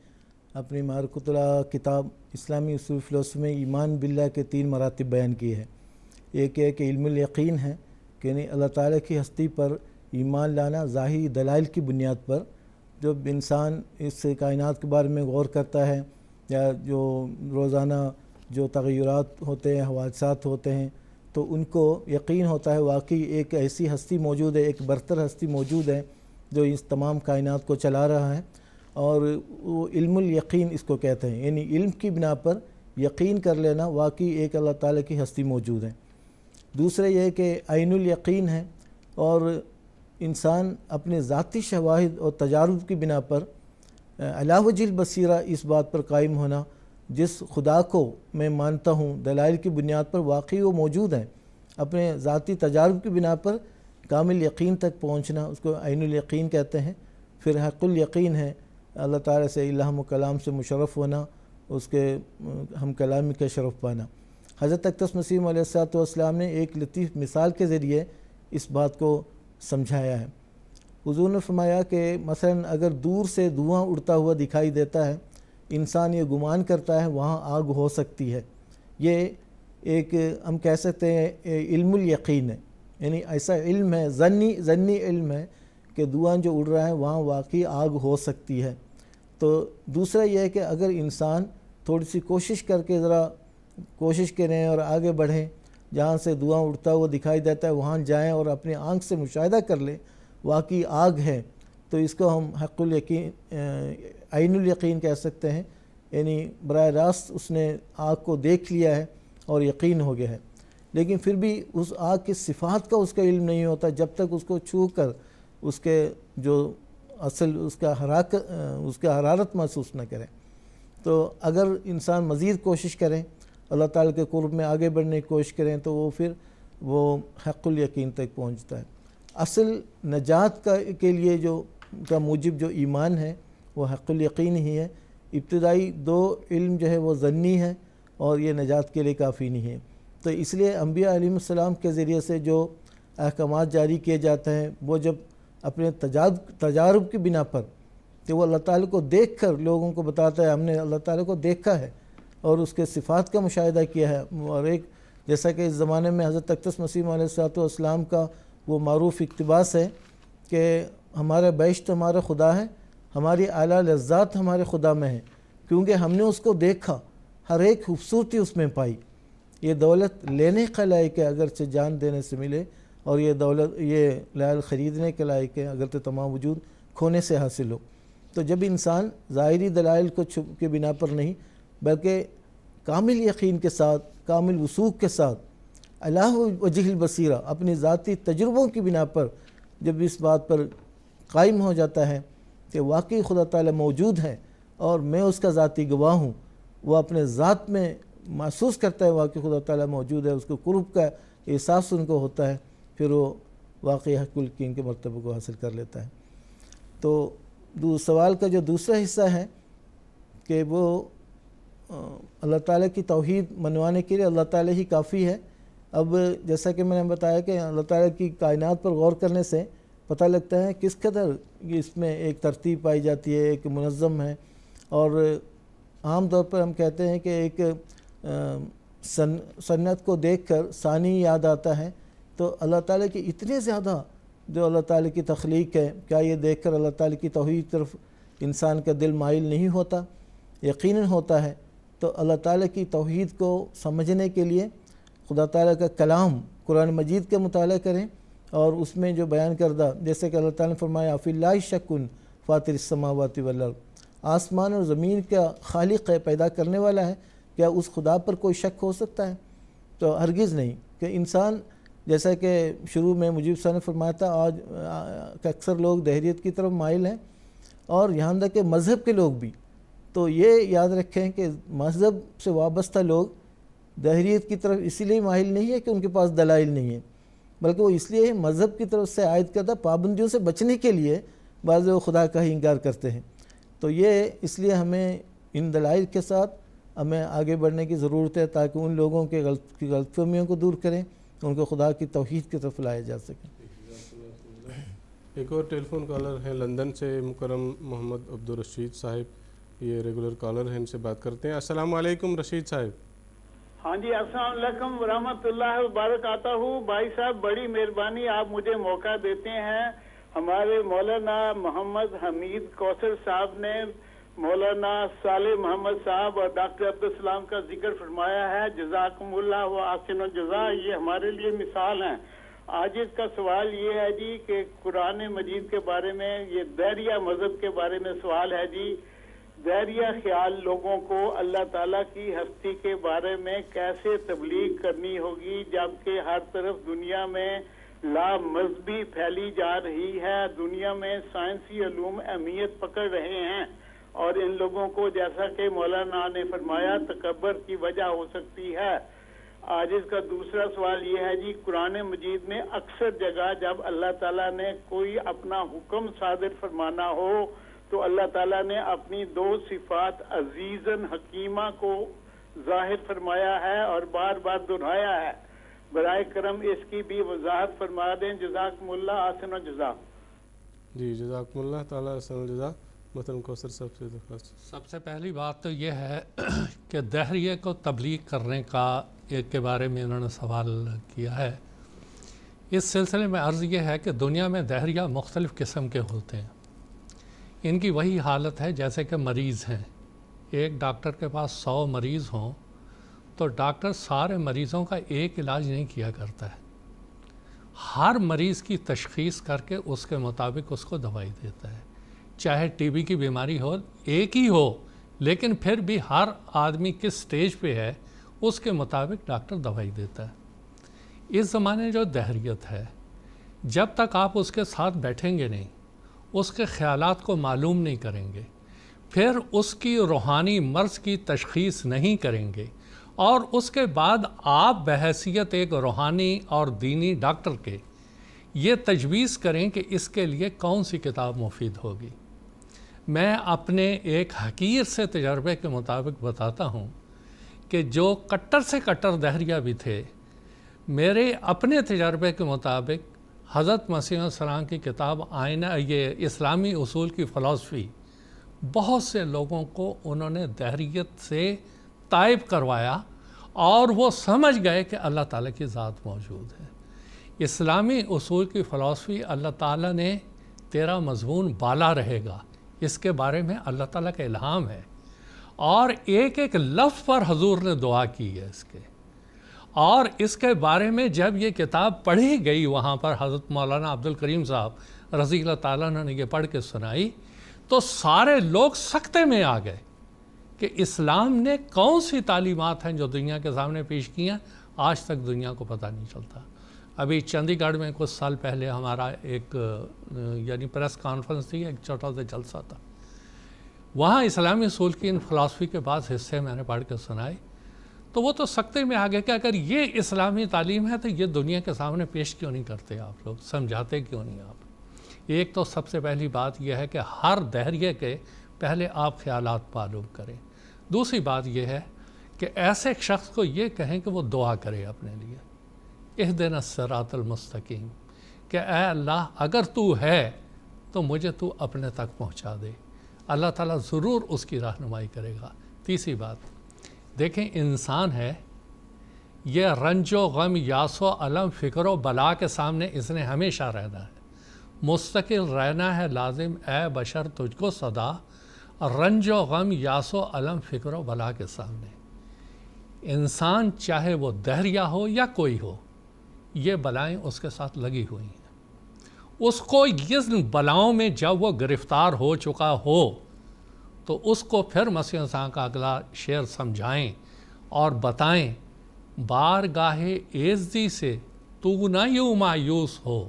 اپنی معرکۃ اللہ کتاب اسلامی اصول فلسفے میں ایمان باللہ کے 3 مراتب بیان کیے ہیں۔ ایک ہے کہ علم الیقین ہے کہ یعنی اللہ تعالیٰ کی ہستی پر ایمان لانا ظاہری دلائل کی بنیاد پر۔ جب انسان اس کائنات کے بارے میں غور کرتا ہے یا جو روزانہ جو تغیرات ہوتے ہیں، حوادثات ہوتے ہیں، تو ان کو یقین ہوتا ہے واقعی ایک ایسی ہستی موجود ہے، ایک برتر ہستی موجود ہے جو اس تمام کائنات کو چلا رہا ہے، اور وہ علم الیقین اس کو کہتے ہیں، یعنی علم کی بنا پر یقین کر لینا واقعی ایک اللہ تعالیٰ کی ہستی موجود ہے۔ دوسرا یہ کہ عین الیقین ہے، اور انسان اپنے ذاتی شواہد اور تجارب کی بنا پر علی وجہ البصیرہ اس بات پر قائم ہونا جس خدا کو میں مانتا ہوں دلائل کی بنیاد پر واقعی وہ موجود ہیں، اپنے ذاتی تجارب کی بنا پر کامل یقین تک پہنچنا، اس کو عین الیقین کہتے ہیں۔ پھر حق الیقین ہے، اللہ تعالیٰ سے الہام و کلام سے مشرف ہونا، اس کے ہم کلامی کا شرف پانا۔ حضرت اقدس مسیح علیہ السلام نے ایک لطیف مثال کے ذریعے اس بات کو سمجھایا ہے۔ حضور نے فرمایا کہ مثلا اگر دور سے دھواں اڑتا ہوا دکھائی دیتا ہے، انسان یہ گمان کرتا ہے وہاں آگ ہو سکتی ہے۔ یہ ایک ہم کہہ سکتے ہیں علم الیقین ہے، یعنی ایسا علم ہے، ظنی علم ہے کہ دھواں جو اڑ رہا ہے وہاں واقعی آگ ہو سکتی ہے۔ تو دوسرا یہ ہے کہ اگر انسان تھوڑی سی کوشش کر کے ذرا کوشش کریں اور آگے بڑھیں، جہاں سے دھواں اڑتا ہوا دکھائی دیتا ہے وہاں جائیں اور اپنی آنکھ سے مشاہدہ کر لیں واقعی آگ ہے، تو اس کو ہم حق الیقین عین الیقین کہہ سکتے ہیں، یعنی براہ راست اس نے آگ کو دیکھ لیا ہے اور یقین ہو گیا ہے۔ لیکن پھر بھی اس آگ کی صفات کا اس کا علم نہیں ہوتا جب تک اس کو چھو کر اس کے جو اصل اس کا حرارت محسوس نہ کریں۔ تو اگر انسان مزید کوشش کریں، اللہ تعالیٰ کے قرب میں آگے بڑھنے کی کوشش کریں، تو وہ پھر وہ حق الیقین تک پہنچتا ہے۔ اصل نجات کے لیے کا موجب جو ایمان ہے وہ حق الیقین ہی ہے۔ ابتدائی 2 علم جو ہے وہ ظنی ہے اور یہ نجات کے لیے کافی نہیں ہے۔ تو اس لیے انبیاء علیہ السلام کے ذریعے سے جو احکامات جاری کیے جاتے ہیں وہ جب اپنے تجارب کی بنا پر کہ وہ اللہ تعالیٰ کو دیکھ کر لوگوں کو بتاتا ہے ہم نے اللہ تعالیٰ کو دیکھا ہے اور اس کے صفات کا مشاہدہ کیا ہے، اور ایک جیسا کہ اس زمانے میں حضرت اقدس مسیح علیہ السلام کا وہ معروف اقتباس ہے کہ ہمارا بیشت ہمارا خدا ہے، ہماری اعلیٰ لذات ہمارے خدا میں ہے، کیونکہ ہم نے اس کو دیکھا، ہر ایک خوبصورتی اس میں پائی۔ یہ دولت لینے کا لائق ہے اگرچہ جان دینے سے ملے، اور یہ دولت یہ لعل خریدنے کے لائق ہے اگرچہ تمام وجود کھونے سے حاصل ہو۔ تو جب انسان ظاہری دلائل کو چھپ کے بنا پر نہیں بلکہ کامل یقین کے ساتھ، کامل وثوق کے ساتھ، اللہ وجہ البصیرہ اپنی ذاتی تجربوں کی بنا پر جب اس بات پر قائم ہو جاتا ہے کہ واقعی خدا تعالیٰ موجود ہے اور میں اس کا ذاتی گواہ ہوں، وہ اپنے ذات میں محسوس کرتا ہے واقعی خدا تعالیٰ موجود ہے، اس کو قرب کا احساس ان کو ہوتا ہے، پھر وہ واقعی حق الیقین کے مرتبے کو حاصل کر لیتا ہے۔ تو سوال کا جو دوسرا حصہ ہے کہ وہ اللہ تعالیٰ کی توحید منوانے کے لیے اللہ تعالیٰ ہی کافی ہے۔ اب جیسا کہ میں نے بتایا کہ اللہ تعالیٰ کی کائنات پر غور کرنے سے پتہ لگتا ہے کس قدر اس میں ایک ترتیب پائی جاتی ہے، ایک منظم ہے، اور عام طور پر ہم کہتے ہیں کہ ایک صنعت کو دیکھ کر ثانی یاد آتا ہے، تو اللہ تعالیٰ کی اتنے زیادہ جو اللہ تعالیٰ کی تخلیق ہے، کیا یہ دیکھ کر اللہ تعالیٰ کی توحید کی طرف انسان کا دل مائل نہیں ہوتا؟ یقیناً ہوتا ہے۔ تو اللہ تعالیٰ کی توحید کو سمجھنے کے لیے خدا تعالیٰ کا کلام قرآن مجید کا مطالعہ کریں، اور اس میں جو بیان کردہ جیسے کہ اللہ تعالیٰ نے فرمایا فی اللہ شک فاطر السماوات والارض، آسمان اور زمین کا خالق ہے، پیدا کرنے والا ہے، کیا اس خدا پر کوئی شک ہو سکتا ہے؟ تو ہرگز نہیں۔ کہ انسان جیسا کہ شروع میں مجیب صاحب نے فرمایا تھا، آج اکثر لوگ دہریت کی طرف مائل ہیں، اور یہاں تک کہ مذہب کے لوگ بھی۔ تو یہ یاد رکھیں کہ مذہب سے وابستہ لوگ دہریت کی طرف اسی لیے مائل نہیں ہے کہ ان کے پاس دلائل نہیں ہیں، بلکہ وہ اس لیے مذہب کی طرف سے عائد کردہ پابندیوں سے بچنے کے لیے بعض وہ خدا کا ہی انکار کرتے ہیں۔ تو یہ اس لیے ہمیں ان دلائل کے ساتھ ہمیں آگے بڑھنے کی ضرورت ہے تاکہ ان لوگوں کے غلط فہمیوں کو دور کریں، ان کو خدا کی توحید کی طرف لایا جا سکے۔ ایک اور ٹیلی فون کالر ہیں لندن سے، مکرم محمد عبدالرشید صاحب، یہ ریگولر کالر ہیں، ان سے بات کرتے ہیں۔ السلام علیکم رشید صاحب۔ ہاں جی، السلام علیکم ورحمۃ اللہ وبرکاتہ۔ بھائی صاحب بڑی مہربانی، آپ مجھے موقع دیتے ہیں۔ ہمارے مولانا محمد حمید کوثر صاحب نے مولانا صالح محمد صاحب اور ڈاکٹر عبدالسلام کا ذکر فرمایا ہے، جزاکم اللہ و احسن الجزا، یہ ہمارے لیے مثال ہیں۔ آج اس کا سوال یہ ہے جی کہ قرآن مجید کے بارے میں، یہ دہریہ مذہب کے بارے میں سوال ہے جی۔ دہریہ خیال لوگوں کو اللہ تعالیٰ کی ہستی کے بارے میں کیسے تبلیغ کرنی ہوگی، جبکہ ہر طرف دنیا میں لا مذہبی پھیلی جا رہی ہے، دنیا میں سائنسی علوم اہمیت پکڑ رہے ہیں، اور ان لوگوں کو جیسا کہ مولانا نے فرمایا تکبر کی وجہ ہو سکتی ہے۔ آج اس کا دوسرا سوال یہ ہے جی، قرآن مجید میں اکثر جگہ جب اللہ تعالیٰ نے کوئی اپنا حکم صادر فرمانا ہو تو اللہ تعالیٰ نے اپنی 2 صفات عزیزاً حکیمہ کو ظاہر فرمایا ہے اور بار بار دہرایا ہے۔ برائے کرم اس کی بھی وضاحت فرما دیں، جزاکم اللہ احسن الجزا۔ جی جزاکم اللہ تعالیٰ احسن الجزا۔ محترم کوثر صاحب سے درخواست۔ سب سے پہلی بات تو یہ ہے کہ دہریے کو تبلیغ کرنے کا ایک کے بارے میں انہوں نے سوال کیا ہے۔ اس سلسلے میں عرض یہ ہے کہ دنیا میں دہریہ مختلف قسم کے ہوتے ہیں۔ ان کی وہی حالت ہے جیسے کہ مریض ہیں، ایک ڈاکٹر کے پاس 100 مریض ہوں تو ڈاکٹر سارے مریضوں کا ایک علاج نہیں کیا کرتا ہے، ہر مریض کی تشخیص کر کے اس کے مطابق اس کو دوائی دیتا ہے. چاہے ٹی بی کی بیماری ہو، ایک ہی ہو، لیکن پھر بھی ہر آدمی کس سٹیج پہ ہے اس کے مطابق ڈاکٹر دوائی دیتا ہے. اس زمانے میں جو دہریت ہے، جب تک آپ اس کے ساتھ بیٹھیں گے نہیں، اس کے خیالات کو معلوم نہیں کریں گے، پھر اس کی روحانی مرض کی تشخیص نہیں کریں گے، اور اس کے بعد آپ بحیثیت ایک روحانی اور دینی ڈاکٹر کے یہ تجویز کریں کہ اس کے لیے کون سی کتاب مفید ہوگی. میں اپنے ایک حقیر سے تجربے کے مطابق بتاتا ہوں کہ جو کٹر سے کٹر دہریہ بھی تھے، میرے اپنے تجربے کے مطابق حضرت مسیح علیہ السلام کی کتاب آئینہ، یہ اسلامی اصول کی فلسفی، بہت سے لوگوں کو انہوں نے دہریت سے تائب کروایا اور وہ سمجھ گئے کہ اللہ تعالیٰ کی ذات موجود ہے. اسلامی اصول کی فلسفی، اللہ تعالیٰ نے تیرا مضمون بالا رہے گا، اس کے بارے میں اللہ تعالیٰ کا الہام ہے، اور ایک ایک لفظ پر حضور نے دعا کی ہے اس کے. اور اس کے بارے میں جب یہ کتاب پڑھی گئی وہاں پر، حضرت مولانا عبد الکریم صاحب رضی اللہ تعالیٰ نے یہ پڑھ کے سنائی، تو سارے لوگ سکتے میں آ گئے کہ اسلام نے کون سی تعلیمات ہیں جو دنیا کے سامنے پیش کی ہیں، آج تک دنیا کو پتہ نہیں چلتا. ابھی چندی گڑھ میں کچھ سال پہلے ہمارا ایک یعنی پریس کانفرنس تھی، ایک چھوٹا سا جلسہ تھا، وہاں اسلامی اصول کی ان فلسفی کے بعض حصے میں نے پڑھ کے سنائے، تو وہ تو سکتے میں آگے کہ اگر یہ اسلامی تعلیم ہے تو یہ دنیا کے سامنے پیش کیوں نہیں کرتے آپ لوگ، سمجھاتے کیوں نہیں آپ. ایک تو سب سے پہلی بات یہ ہے کہ ہر دہریے کے پہلے آپ خیالات معلوم کریں. دوسری بات یہ ہے کہ ایسے شخص کو یہ کہیں کہ وہ دعا کرے اپنے لیے، اہدنا الصراط المستقیم، کہ اے اللہ اگر تو ہے تو مجھے تو اپنے تک پہنچا دے. اللہ تعالیٰ ضرور اس کی رہنمائی کرے گا. تیسری بات، دیکھیں انسان ہے، یہ رنج و غم، یاس و الم، فکر و بلا کے سامنے اس نے ہمیشہ رہنا ہے، مستقل رہنا ہے لازم اے بشر تجھ کو صدا، رنج و غم، یاس و الم، فکر و بلا کے سامنے. انسان چاہے وہ دہریہ ہو یا کوئی ہو، یہ بلائیں اس کے ساتھ لگی ہوئی ہیں. اس کو ان بلاؤں میں جب وہ گرفتار ہو چکا ہو تو اس کو پھر مسیح انسان کا اگلا شعر سمجھائیں اور بتائیں، بارگاہ عزتی سے تو نہ یوں مایوس ہو،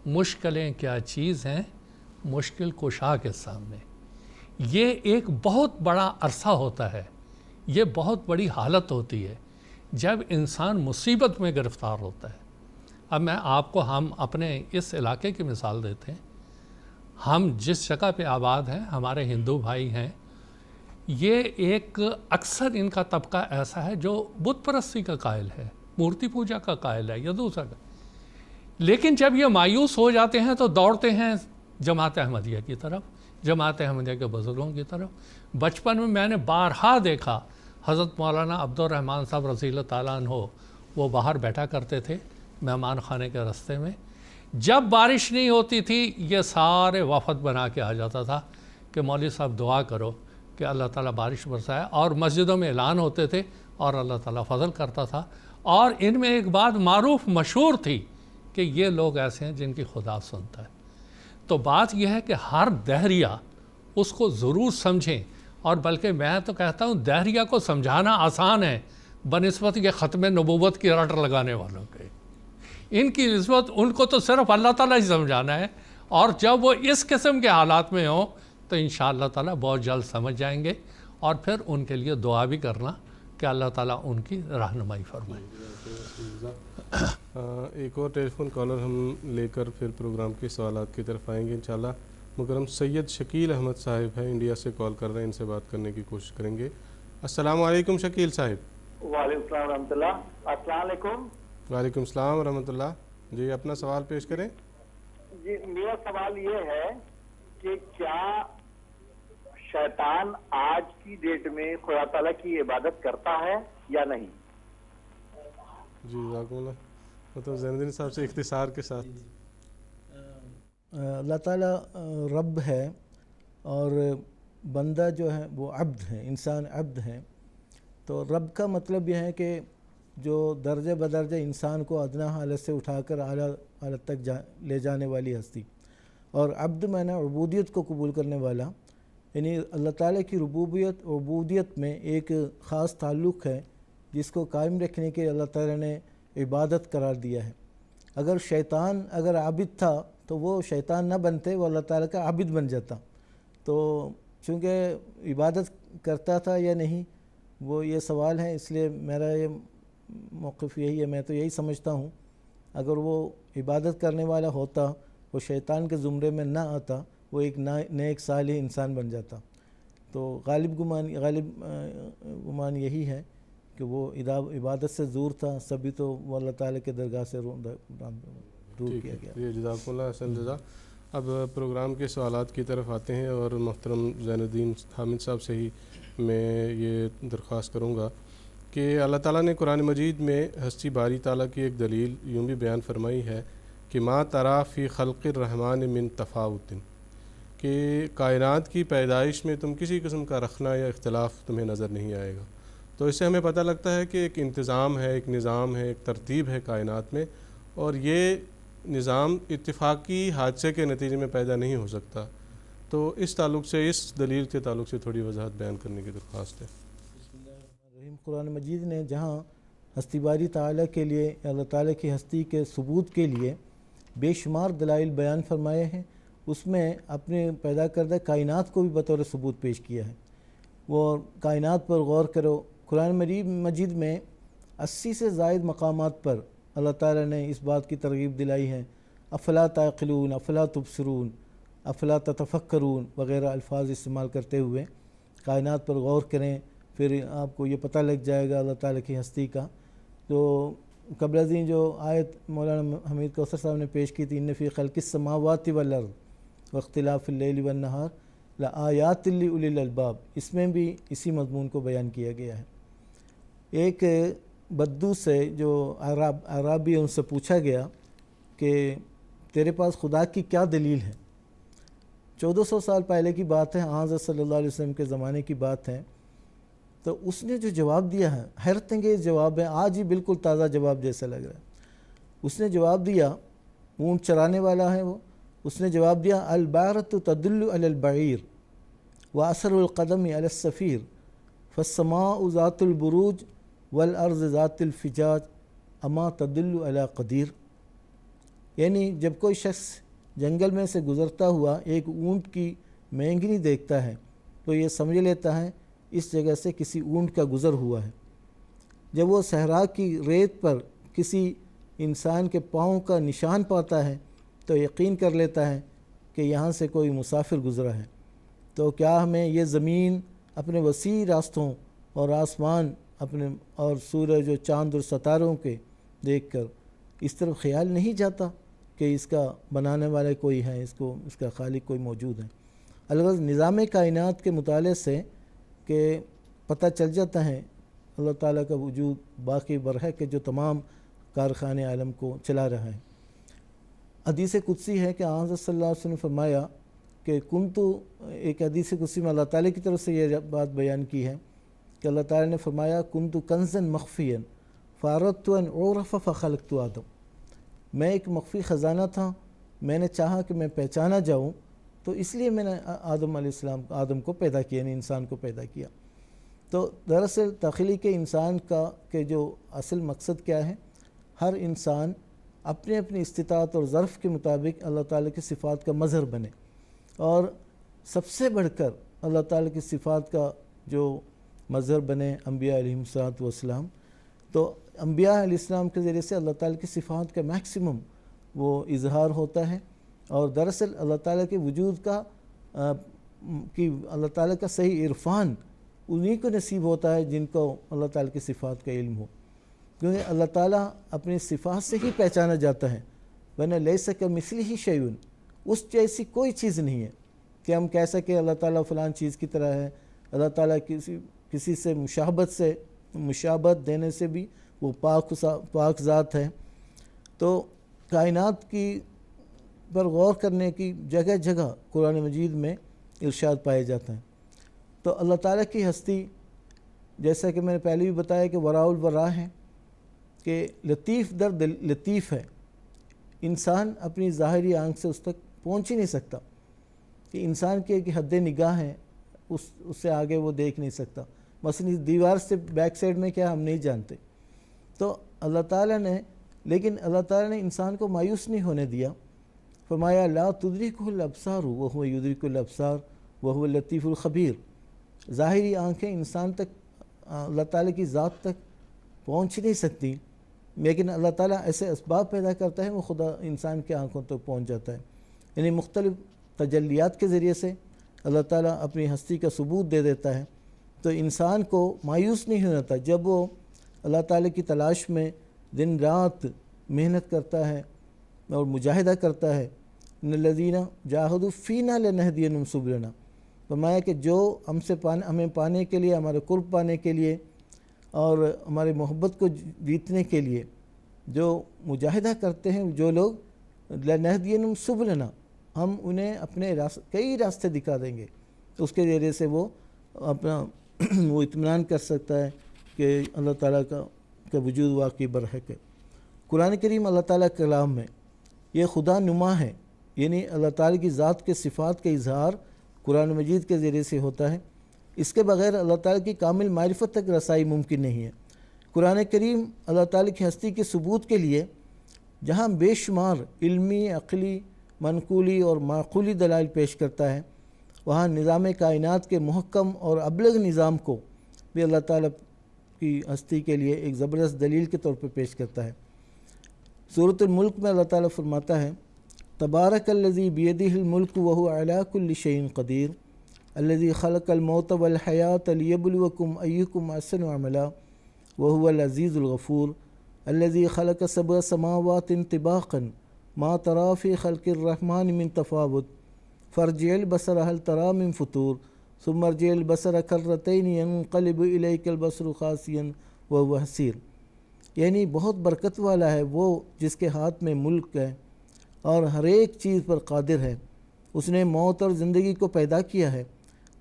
مشکلیں کیا چیز ہیں مشکل کشا کے سامنے. یہ ایک بہت بڑا عرصہ ہوتا ہے، یہ بہت بڑی حالت ہوتی ہے جب انسان مصیبت میں گرفتار ہوتا ہے. اب میں آپ کو ہم اپنے اس علاقے کی مثال دیتے ہیں. ہم جس جگہ پہ آباد ہیں، ہمارے ہندو بھائی ہیں، یہ ایک اکثر ان کا طبقہ ایسا ہے جو بت پرستی کا قائل ہے، مورتی پوجا کا قائل ہے یا دوسرا کا. لیکن جب یہ مایوس ہو جاتے ہیں تو دوڑتے ہیں جماعت احمدیہ کی طرف، جماعت احمدیہ کے بزرگوں کی طرف. بچپن میں نے بارہا دیکھا حضرت مولانا عبد الرحمن صاحب رضی اللہ تعالیٰ عنہ، وہ باہر بیٹھا کرتے تھے مہمان خانے کے رستے میں. جب بارش نہیں ہوتی تھی یہ سارے وفد بنا کے آ جاتا تھا کہ مولوی صاحب دعا کرو کہ اللہ تعالیٰ بارش برسائے، اور مسجدوں میں اعلان ہوتے تھے اور اللہ تعالیٰ فضل کرتا تھا. اور ان میں ایک بات معروف مشہور تھی کہ یہ لوگ ایسے ہیں جن کی خدا سنتا ہے. تو بات یہ ہے کہ ہر دہریہ اس کو ضرور سمجھیں، اور بلکہ میں تو کہتا ہوں دہریہ کو سمجھانا آسان ہے بنسبت یہ ختم نبوت کی رٹ لگانے والوں کے. ان کی نسبت ان کو تو صرف اللہ تعالیٰ ہی سمجھانا ہے، اور جب وہ اس قسم کے حالات میں ہوں تو انشاءاللہ تعالیٰ بہت جلد سمجھ جائیں گے، اور پھر ان کے لیے دعا بھی کرنا کہ اللہ تعالیٰ ان کی رہنمائی فرمائے. ایک اور ٹیلی فون کالر ہم لے کر پھر پروگرام کے سوالات کی طرف آئیں گے انشاءاللہ. مکرم سید شکیل احمد صاحب ہیں، انڈیا سے کال کر رہے ہیں، ان سے بات کرنے کی کوشش کریں گے. السلام علیکم شکیل صاحب. وعلیکم السلام ورحمۃ اللہ. السلام علیکم. وعلیکم السلام ورحمۃ اللہ. جی اپنا سوال پیش کریں. جی میرا سوال یہ ہے کہ کیا شیطان آج کی ڈیٹ میں خدا تعالیٰ کی عبادت کرتا ہے یا نہیں؟ جی جزاکم اللہ. مطلب زین الدین صاحب سے اختصار کے ساتھ. اللہ تعالیٰ رب ہے اور بندہ جو ہے وہ عبد ہے، انسان عبد ہے. تو رب کا مطلب یہ ہے کہ جو درجہ بدرجہ انسان کو ادنا حالت سے اٹھا کر اعلیٰ حالت تک لے جانے والی ہستی، اور عبد معنی عبودیت کو قبول کرنے والا، یعنی اللہ تعالیٰ کی ربوبیت اور عبودیت میں ایک خاص تعلق ہے جس کو قائم رکھنے کے اللہ تعالیٰ نے عبادت قرار دیا ہے۔ اگر شیطان اگر عابد تھا تو وہ شیطان نہ بنتے، وہ اللہ تعالیٰ کا عابد بن جاتا۔ تو چونکہ عبادت کرتا تھا یا نہیں وہ یہ سوال ہے، اس لیے میرا یہ موقف یہی ہے، میں تو یہی سمجھتا ہوں اگر وہ عبادت کرنے والا ہوتا، وہ شیطان کے زمرے میں نہ آتا، وہ ایک نیک صالح انسان بن جاتا۔ تو غالب گمان یہی ہے کہ وہ عبادت سے دور تھا، سبھی تو وہ اللہ تعالیٰ کے درگاہ سے دور کیا گیا۔ جزاک اللہ حسن جزا۔ اب پروگرام کے سوالات کی طرف آتے ہیں، اور محترم زین الدین حامد صاحب سے ہی میں یہ درخواست کروں گا کہ اللہ تعالیٰ نے قرآن مجید میں ہستی باری تعالیٰ کی ایک دلیل یوں بھی بیان فرمائی ہے کہ ما ترا فی خلق الرحمن من تفاوت، کہ کائنات کی پیدائش میں تم کسی قسم کا رخنا یا اختلاف تمہیں نظر نہیں آئے گا۔ تو اس سے ہمیں پتہ لگتا ہے کہ ایک انتظام ہے، ایک نظام ہے، ایک ترتیب ہے کائنات میں، اور یہ نظام اتفاقی حادثے کے نتیجے میں پیدا نہیں ہو سکتا۔ تو اس تعلق سے، اس دلیل کے تعلق سے تھوڑی وضاحت بیان کرنے کی درخواست ہے۔ قرآن مجید نے جہاں ہستی باری تعالیٰ کے لیے، اللہ تعالیٰ کی ہستی کے ثبوت کے لیے بے شمار دلائل بیان فرمائے ہیں، اس میں اپنے پیدا کردہ کائنات کو بھی بطور ثبوت پیش کیا ہے۔ وہ کائنات پر غور کرو، قرآن مجید میں 80 سے زائد مقامات پر اللہ تعالیٰ نے اس بات کی ترغیب دلائی ہے، افلا تعقلون، افلا تبصرون، افلا تتفکرون وغیرہ الفاظ استعمال کرتے ہوئے کائنات پر غور کریں، پھر آپ کو یہ پتہ لگ جائے گا اللہ تعالیٰ کی ہستی کا۔ تو قبل ازیں جو آیت مولانا حمید کوثر صاحب نے پیش کی تھی، ان فی خلق السماوات والارض واختلاف اللیل والنہار لآیات لأولی الالباب، اس میں بھی اسی مضمون کو بیان کیا گیا ہے۔ ایک بدو سے جو عرابی، ان سے پوچھا گیا کہ تیرے پاس خدا کی کیا دلیل ہے؟ 1400 سال پہلے کی بات ہے، حضرت صلی اللہ علیہ وسلم کے زمانے کی بات ہے۔ تو اس نے جو جواب دیا ہے، حیرت انگیز جواب ہے، آج ہی بالکل تازہ جواب جیسا لگ رہا ہے۔ اس نے جواب دیا، اونٹ چرانے والا ہے وہ، اس نے جواب دیا البعرۃ تدل علی البعیر واثر القدم علی السفیر فالسماء ذات البروج والارض ذات الفجاج اما تدل علی قدیر۔ یعنی جب کوئی شخص جنگل میں سے گزرتا ہوا ایک اونٹ کی مینگنی دیکھتا ہے تو یہ سمجھ لیتا ہے اس جگہ سے کسی اونٹ کا گزر ہوا ہے۔ جب وہ صحرا کی ریت پر کسی انسان کے پاؤں کا نشان پاتا ہے تو یقین کر لیتا ہے کہ یہاں سے کوئی مسافر گزرا ہے۔ تو کیا ہمیں یہ زمین اپنے وسیع راستوں اور آسمان اپنے اور سورج و چاند اور ستاروں کے دیکھ کر اس طرف خیال نہیں جاتا کہ اس کا بنانے والا کوئی ہے، اس کا خالق کوئی موجود ہے؟ الغرض نظام کائنات کے مطالعے سے کہ پتہ چل جاتا ہے اللہ تعالیٰ کا وجود باقی برحق ہے جو تمام کارخانے عالم کو چلا رہا ہے۔ حدیث قدسی ہے کہ حضرت صلی اللہ علیہ وسلم نے فرمایا کہ ایک حدیث قدسی میں اللہ تعالیٰ کی طرف سے یہ بات بیان کی ہے کہ اللہ تعالیٰ نے فرمایا کنت کنزا مخفیا فاردت ان اعرف فخلقت آدم، میں ایک مخفی خزانہ تھا، میں نے چاہا کہ میں پہچانا جاؤں تو اس لیے میں نے آدم کو پیدا کیا، یعنی انسان کو پیدا کیا۔ تو دراصل تخلیق انسان کے جو اصل مقصد کیا ہے، ہر انسان اپنے اپنی استطاعت اور ظرف کے مطابق اللہ تعالیٰ کی صفات کا مظہر بنے، اور سب سے بڑھ کر اللہ تعالیٰ کی صفات کا جو مظہر بنے انبیاء علیہم السلام۔ تو انبیاء علیہ السلام کے ذریعے سے اللہ تعالیٰ کی صفات کا میکسیمم وہ اظہار ہوتا ہے، اور دراصل اللہ تعالیٰ کے وجود کا اللہ تعالیٰ کا صحیح عرفان انہی کو نصیب ہوتا ہے جن کو اللہ تعالیٰ کی صفات کا علم ہو، کیونکہ اللہ تعالیٰ اپنی صفات سے ہی پہچانا جاتا ہے، ورنہ لیس کمثلہ شیء، اس جیسی کوئی چیز نہیں ہے کہ ہم کہہ سکیں اللہ تعالیٰ فلان چیز کی طرح ہے۔ اللہ تعالیٰ کسی سے مشابہت دینے سے بھی وہ پاک ذات ہے۔ تو کائنات کی پر غور کرنے کی جگہ جگہ قرآن مجید میں ارشاد پائے جاتا ہے۔ تو اللہ تعالیٰ کی ہستی جیسا کہ میں نے پہلے بھی بتایا کہ وراء الورا ہیں کہ لطیف در لطیف ہے، انسان اپنی ظاہری آنکھ سے اس تک پہنچ ہی نہیں سکتا، کہ انسان کی ایک حد نگاہ ہے، اس سے آگے وہ دیکھ نہیں سکتا، مثلا اس دیوار سے بیک سائڈ میں کیا ہم نہیں جانتے۔ تو اللہ تعالیٰ نے انسان کو مایوس نہیں ہونے دیا، فرمایا لا تدرکہ الابصار وہو یدرک الابصار وہو اللطیف الخبیر۔ ظاہری آنکھیں انسان تک، اللہ تعالیٰ کی ذات تک پہنچ نہیں سکتی، لیکن اللہ تعالیٰ ایسے اسباب پیدا کرتا ہے وہ خدا انسان کے آنکھوں تک پہنچ جاتا ہے، یعنی مختلف تجلیات کے ذریعے سے اللہ تعالیٰ اپنی ہستی کا ثبوت دے دیتا ہے۔ تو انسان کو مایوس نہیں ہونا تھا جب وہ اللہ تعالیٰ کی تلاش میں دن رات محنت کرتا ہے اور مجاہدہ کرتا ہے۔ ان الذین جاہدوا فینا لنہدینہم سبلنا، فرمایا کہ جو ہمیں پانے کے لیے، ہمارے قرب پانے کے لیے اور ہمارے محبت کو جیتنے کے لیے جو مجاہدہ کرتے ہیں، جو لوگ لنہدینہم سبلنا، ہم انہیں اپنے کئی راستے دکھا دیں گے، تو اس کے ذریعے سے وہ اپنا وہ اطمینان کر سکتا ہے کہ اللہ تعالیٰ کا وجود واقعی برحق ہے۔ قرآن کریم اللہ تعالیٰ کے کلام میں یہ خدا نما ہے، یعنی اللہ تعالیٰ کی ذات کے صفات کا اظہار قرآن مجید کے ذریعے سے ہوتا ہے۔ اس کے بغیر اللہ تعالیٰ کی کامل معرفت تک رسائی ممکن نہیں ہے۔ قرآن کریم اللہ تعالیٰ کی ہستی کے ثبوت کے لیے جہاں بے شمار علمی، عقلی، منقولی اور معقولی دلائل پیش کرتا ہے، وہاں نظام کائنات کے محکم اور ابلغ نظام کو بھی اللہ تعالیٰ کی ہستی کے لیے ایک زبردست دلیل کے طور پر پیش کرتا ہے۔ سورۃ الملک میں اللہ تعالیٰ فرماتا ہے تبارک الذی بیدہ الملک وہو علی کل شیء قدیر الذی خلق الموت والحیاۃ لیبلوکم ایکم احسن عملا وہو العزیز الغفور الذی خلق سبع سماوات طباقا ما تری فی خلق الرحمن من تفاوت فارجع البصر هل تری من فطور ثم ارجع البصر کرتین ینقلب الیک البصر خاسئا وہو حسیر، یعنی بہت برکت والا ہے وہ جس کے ہاتھ میں ملک ہے اور ہر ایک چیز پر قادر ہے۔ اس نے موت اور زندگی کو پیدا کیا ہے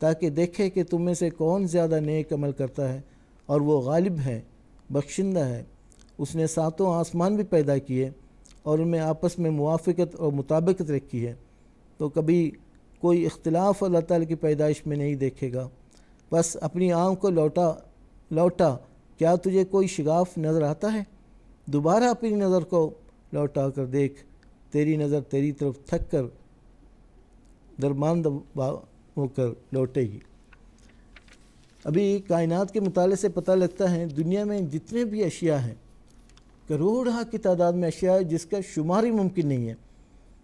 تاکہ دیکھے کہ تم میں سے کون زیادہ نیک عمل کرتا ہے، اور وہ غالب ہے، بخشندہ ہے۔ اس نے ساتوں آسمان بھی پیدا کیے اور ان میں آپس میں موافقت اور مطابقت رکھی ہے، تو کبھی کوئی اختلاف اللہ تعالیٰ کی پیدائش میں نہیں دیکھے گا۔ بس اپنی آنکھ کو لوٹا، کیا تجھے کوئی شگاف نظر آتا ہے؟ دوبارہ اپنی نظر کو لوٹا کر دیکھ، تیری نظر تیری طرف تھک کر درماند ہو کر لوٹے گی۔ ابھی کائنات کے مطالعے سے پتہ لگتا ہے دنیا میں جتنے بھی اشیاء ہیں، کروڑوں کی تعداد میں اشیاء جس کا شمار ہی ممکن نہیں ہے،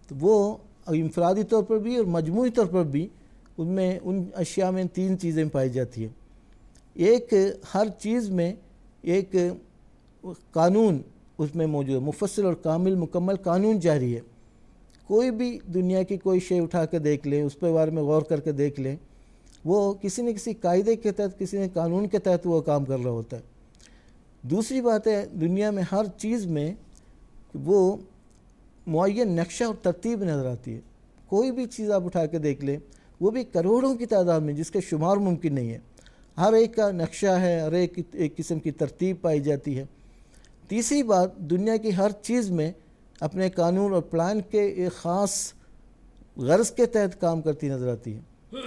تو وہ انفرادی طور پر بھی اور مجموعی طور پر بھی ان اشیاء میں تین چیزیں پائی جاتی ہیں۔ ایک، ہر چیز میں ایک قانون اس میں موجود ہے، مفصل اور کامل مکمل قانون جاری ہے۔ کوئی بھی دنیا کی کوئی شے اٹھا کے دیکھ لیں، اس پہ بارے میں غور کر کے دیکھ لیں، وہ کسی نہ کسی قاعدے کے تحت، کسی نے قانون کے تحت وہ کام کر رہا ہوتا ہے۔ دوسری بات ہے دنیا میں ہر چیز میں وہ معین نقشہ اور ترتیب نظر آتی ہے۔ کوئی بھی چیز آپ اٹھا کے دیکھ لیں، وہ بھی کروڑوں کی تعداد میں جس کا شمار ممکن نہیں ہے، ہر ایک کا نقشہ ہے، ہر ایک قسم کی ترتیب پائی جاتی ہے۔ تیسری بات، دنیا کی ہر چیز میں اپنے قانون اور پلان کے ایک خاص غرض کے تحت کام کرتی نظر آتی ہے۔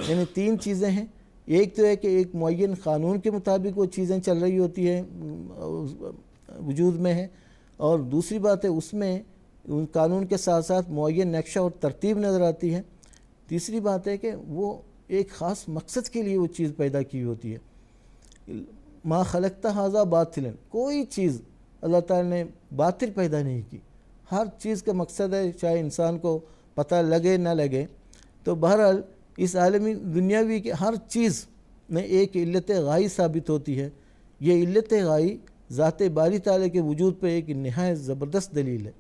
یعنی تین چیزیں ہیں، ایک تو ہے کہ ایک معین قانون کے مطابق وہ چیزیں چل رہی ہوتی ہیں، وجود میں ہے، اور دوسری بات ہے اس میں ان قانون کے ساتھ ساتھ معین نقشہ اور ترتیب نظر آتی ہے۔ تیسری بات ہے کہ وہ ایک خاص مقصد کے لیے وہ چیز پیدا کی ہوتی ہے۔ ما خلقت ھذا باطلا، کوئی چیز اللہ تعالیٰ نے باطل پیدا نہیں کی، ہر چیز کا مقصد ہے، چاہے انسان کو پتہ لگے نہ لگے۔ تو بہرحال اس عالمی دنیاوی کے ہر چیز میں ایک علت غائی ثابت ہوتی ہے۔ یہ علت غائی ذات باری تعالیٰ کے وجود پہ ایک نہایت زبردست دلیل ہے۔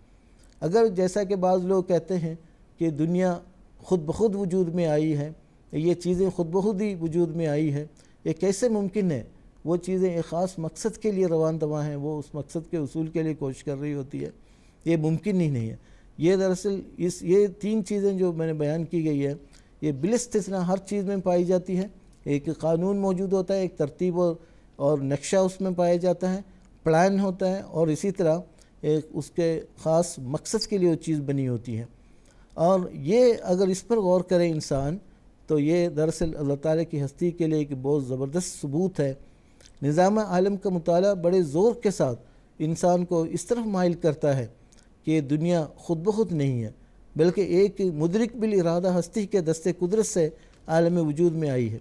اگر جیسا کہ بعض لوگ کہتے ہیں کہ دنیا خود بخود وجود میں آئی ہے، یہ چیزیں خود بخود ہی وجود میں آئی ہے، یہ کیسے ممکن ہے؟ وہ چیزیں ایک خاص مقصد کے لیے روان دواں ہیں، وہ اس مقصد کے حصول کے لیے کوشش کر رہی ہوتی ہے، یہ ممکن ہی نہیں ہے۔ یہ دراصل یہ تین چیزیں جو میں نے بیان کی گئی ہے، یہ بالاستثناء ہر چیز میں پائی جاتی ہے۔ ایک قانون موجود ہوتا ہے، ایک ترتیب اور اور نقشہ اس میں پایا جاتا ہے، پلان ہوتا ہے، اور اسی طرح ایک اس کے خاص مقصد کے لیے وہ چیز بنی ہوتی ہے۔ اور یہ اگر اس پر غور کرے انسان تو یہ دراصل اللہ تعالیٰ کی ہستی کے لیے ایک بہت زبردست ثبوت ہے۔ نظام عالم کا مطالعہ بڑے زور کے ساتھ انسان کو اس طرف مائل کرتا ہے کہ یہ دنیا خود بخود نہیں ہے، بلکہ ایک مدرک بالارادہ ہستی کے دست قدرت سے عالم وجود میں آئی ہے۔